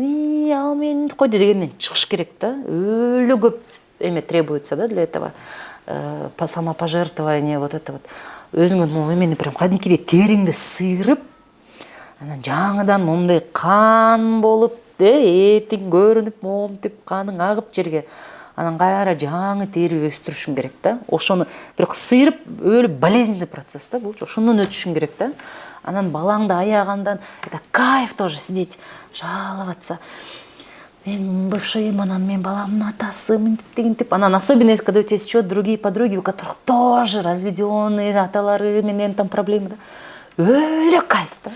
ал мен койду дегенден чыгыш керек да. Өлө көп эме требуется да для этого. Самопожертвование, вот это вот. Өзүңө эмени прям кадимкидей териңди сыйрып, анан жаңыдан момундай кан болуп, этиң көрүнүп, момтип каның агып жерге. Анан кайра жаңы тери өстүрүшүң керек да. Ошону бирок сыйрып, өлүп болезненный процесс да, бул ошондон өтүшүң керек да. Анан балаңды аягандан, это кайф тоже сидеть, жаловаться. Мен бывший, анан мен баламдын атасы, мынтип дегентип. Анан особенно если когда у тебя есть еще другие подруги, у которых тоже разведенные аталары менен там проблемы да. Өлө кайф да.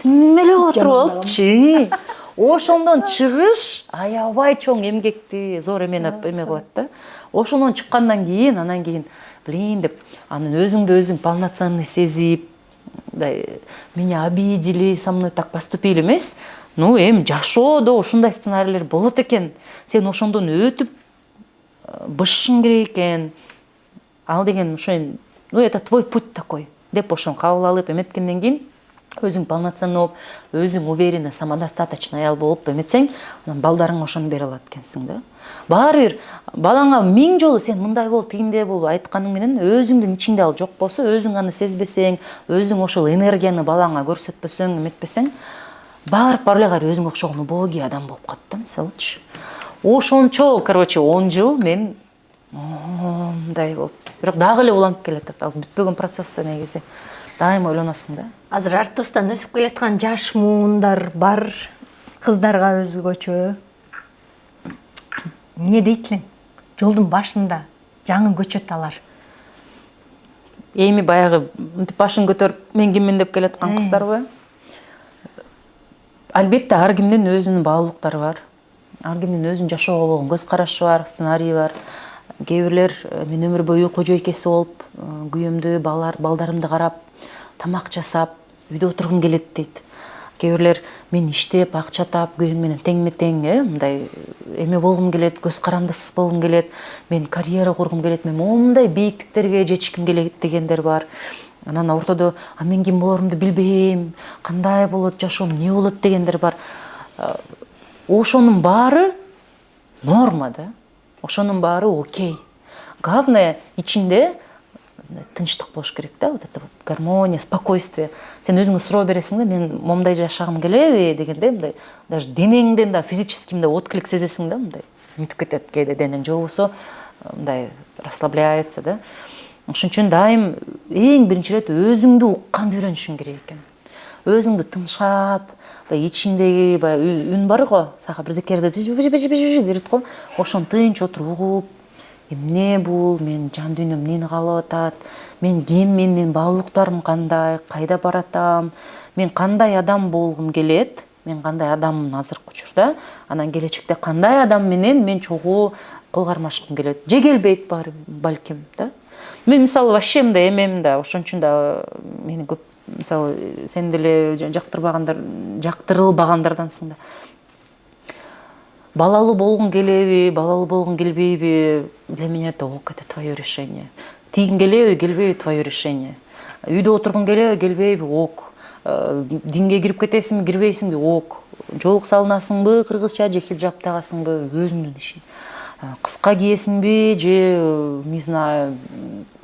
Тим эле отуруп алыпчы. Ошондон чыгыш аябай чоң эмгекти, зор эме кылат да. Ошондон чыккандан кийин, анан кийин, блин деп, анан өзүңдү өзүң полноценный сезип, меня обидели, со мной так поступили эмес. Эми жашоодо ушундай сценарийлер болот экен. Сен ошондон өтүп бышышың керек экен. Ал деген ошо ну это твой путь такой деп ошону кабыл алып эметкенден кийин өзүң полноценный болуп, өзүң уверенно, самодостаточный аял болуп эметсең, анан балдарыңа ошону бере алат экенсиң да. Баары бир балаңа 1000 жолу сен мындай бол, тигиндей бол айтканың менен өзүңдүн ичиңде ал жок болсо, өзүң аны сезбесең, өзүң ошол энергияны балаңа көрсөтпөсөң, эметпесең, барып эле өзүңө окшогон убогий адам болуп калат да, мисалычы. Ошончо, короче, 10 жыл мен мындай болуп, бирок дагы эле уланып келатат. Ал бүтпөгөн процессте негизи. Дайым ойлоносуң да. Азыр артыбыздан өсүп келаткан жаш муундар бар, кыздарга өзгөчө. Не дейт элең? Жолдун башында жаңы көчөт алар. Эми баягы башын көтөрүп мен киммин деп келаткан кыздарбы? Албетте ар кимдин өзүнүн баалуулуктары бар. Ар кимдин өзүнүн жашоого болгон көз карашы бар, сценарийи бар. Кээ бирлер мен өмүр бою кожо экеси болуп, күйөөмдү, балдарымды карап, тамак жасап, үйдө отургум келет дейт. Кээ бирлер мен иштеп, акча таап, күйөөм менен теңме-тең, мындай эме болгум келет, көз карандысыз болгум келет, мен карьера кургум келет, мен мондай бийиктиктерге жетишким келет дегендер бар. Анан ортодо мен ким болорумду билбейм, кандай болот жашоом, эмне болот дегендер бар. Ошонун баары норма да. Ошонун баары окей. Главное ичинде тынчтык болуш керек да, вот это вот гармония, спокойствие. Сен өзүңө суроо бересиң да, мен момундай жашагым келеби дегенде, мындай даже денеңден да, физическим да отклик сезесиң да, мындай мүнтүп кетет кээде денең, же болбосо мындай расслабляется да. Ошон үчүн дайым эң биринчи ирет өзүңдү укканды үйрөнүшүң керек экен. Өзүңдү тынчап, ичиңдеги үн бар го, сага бирдекерди дейт го, ошону тынч отуруп угуп, эмне бул, мен жан дүйнөм эмнени каалап атат, мен киммин, менин баалуулуктарым кандай, кайда баратам, мен кандай адам болгум келет, мен кандай адаммын азыркы учурда, анан келечекте кандай адам менен мен чогуу кол кармашкым келет, же келбейт балким да. Мен мисалы вообще мындай эмем да, ошон үчүн да мени көп мисалы сен деле жактырылбагандардансың да. Балалуу болгуң келеби, балалуу болгуң келбейби, для меня это ок, это твое решение. Тийгиң келеби, келбейби, твое решение. Үйдө отургуң келеби, келбейби, ок. Динге кирип кетесиңби, кирбейсиңби, ок. Жоолук салынасыңбы, кыргызча же хиджаб тагасыңбы, өзүңдүн ишиң. Кыска кийесиңби, же не знаю,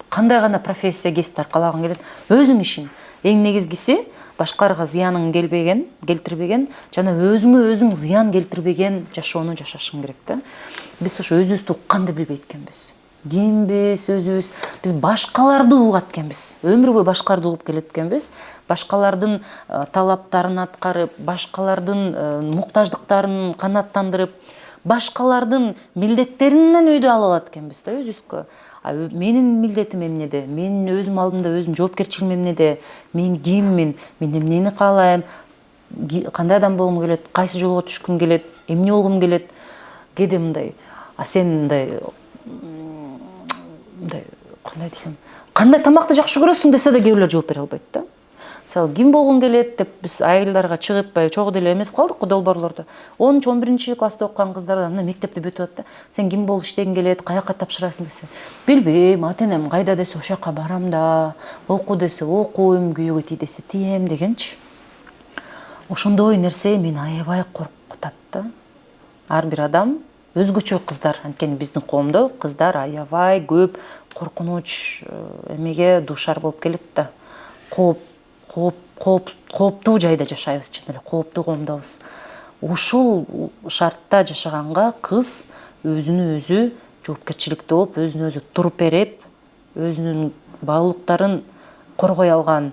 кандай гана профессия кесип аркалагың келет, өзүң ишиң. Эң негизгиси башкаларга зыяның келтирбеген жана өзүңө өзүң зыян келтирбеген жашоону жашашың керек да. Биз ошо өзүбүздү укканды билбейт экенбиз. Кимбиз өзүбүз, биз башкаларды угат экенбиз. Өмүр бою башкаларды угуп келет экенбиз. Башкалардын талаптарын аткарып, башкалардын муктаждыктарын канааттандырып, башкалардын милдеттеринен үйдө ала алат экенбиз да өзүбүзгө. Менин милдетим эмнеде, мен өзүм алдымда өзүм жоопкерчилигим эмнеде, мен киммин, мен эмнени каалайм, кандай адам болгум келет, кайсы жолго түшкүм келет, эмне болгум келет, кээде мындай, сен мындай кандай десем, кандай тамакты жакшы көрөсүң десе да кээ бирлер жооп бере албайт да. Мисалы, ким болгуң келет деп биз айылдарга чыгып, чогуу деле эметип калдык го долбоорлордо. 10-11 класста окуган кыздардан мектепте бүтүп атат да. Сен ким болуп иштегиң келет, каяка тапшырасың десе, билбейм, ата-энем кайда десе ошол жака барам да, оку десе окуйм, күйөөгө тий десе тием дегенчи. Ошондой нерсе мени аябай коркутат да. Ар бир адам өзгөчө кыздар, анткени биздин коомдо кыздар аябай көп коркунуч эмеге дуушар болуп келет да. Кооптуу жайда жашайбыз, чын эле кооптуу коомдобуз. Ушул шартта жашаганга кыз өзүнө өзү жоопкерчиликтүү болуп, өзүнө өзү туруп берип, өзүнүн баалуулуктарын коргой алган,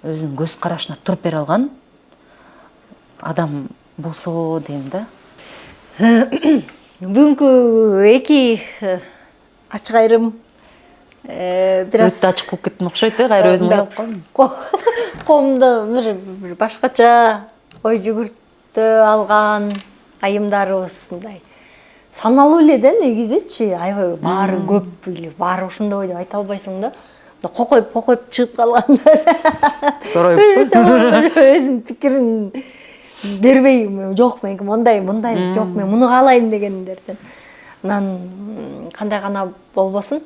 өзүнүн көз карашына туруп бере алган адам болсо дейм да. Бүгүнкү эки ачык айрым Өтө ачык болуп кеттим окшойт, кайра өзүм уялып калдым. Коомдо бир башкача ой жүгүртө алган айымдарыбыз мындай саналуу эле да негизичи, аябай баары көп или баары ошондой деп айта албайсың да. Кокоюп чыгып калгандар. Сороюп. Өзүнүн пикирин бербей, жок мен мындай жок мен муну каалайм дегендерден. Анан кандай гана болбосун,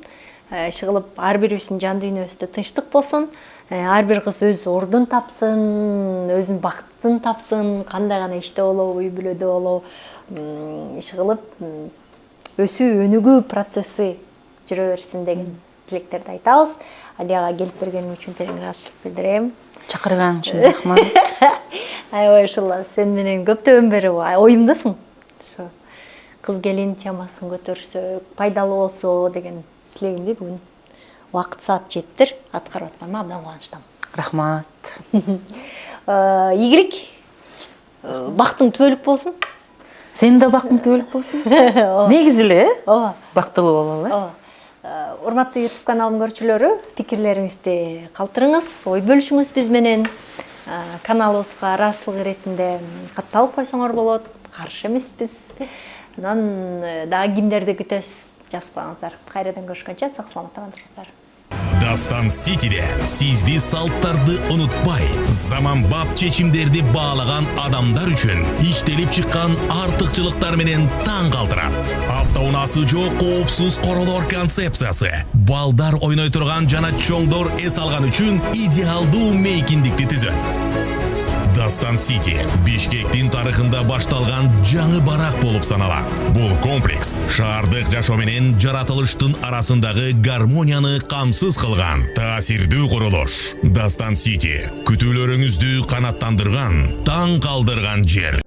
иши кылып ар бирибиздин жан дүйнөбүздө тынчтык болсун, ар бир кыз өз ордун тапсын, өзүнүн бактын тапсын, кандай гана иште болобу, үй бүлөдө болобу, иши кылып өсүү өнүгүү процесси жүрө берсин деген тилектерди айтабыз. Алияга келип бергениң үчүн терең ыраазычылык билдирем. Чакырган үчүн рахмат. Аябай ушул сен менен көптөн бери оюмдасың. Ошо кыз келин темасын көтөрсөк, пайдалуу болсо деген тилегимди бүгүн убакыт саат жеттир аткарып атканыма абдан кубанычтамын. Рахмат. Игирик, бактың түбөлүк болсун. Сенин да бактың түбөлүк болсун. Негизи эле, Ооба. бактылуу бололу. Ооба. Урматтуу YouTube каналым көрүүчүлөрү, пикирлериңизди калтырыңыз, ой бөлүшүңүз биз менен. Каналыбызга ыраазычылык иретинде катталып койсоңор болот, каршы эмеспиз. Анан дагы кимдерди күтөбүз, жазып коюңуздар. Кайрадан көрүшкөнчө сак саламатта калыңыздар. Дастан Ситиде сизди салттарды унутпай, заманбап чечимдерди баалаган адамдар үчүн иштелип чыккан артыкчылыктар менен таң калтырат. Автоунаасы жок коопсуз королор концепциясы. Балдар ойной турган жана чоңдор эс алган үчүн идеалдуу мейкиндикти түзөт. Дастан Сити Бишкектин тарыхында башталган жаңы барак болуп саналат. Бул комплекс шаардык жашоо менен жаратылыштын арасындагы гармонияны камсыз кылган таасирдүү курулуш. Дастан Сити күтүүлөрүңүздү канаттандырган, таң калдырган жер.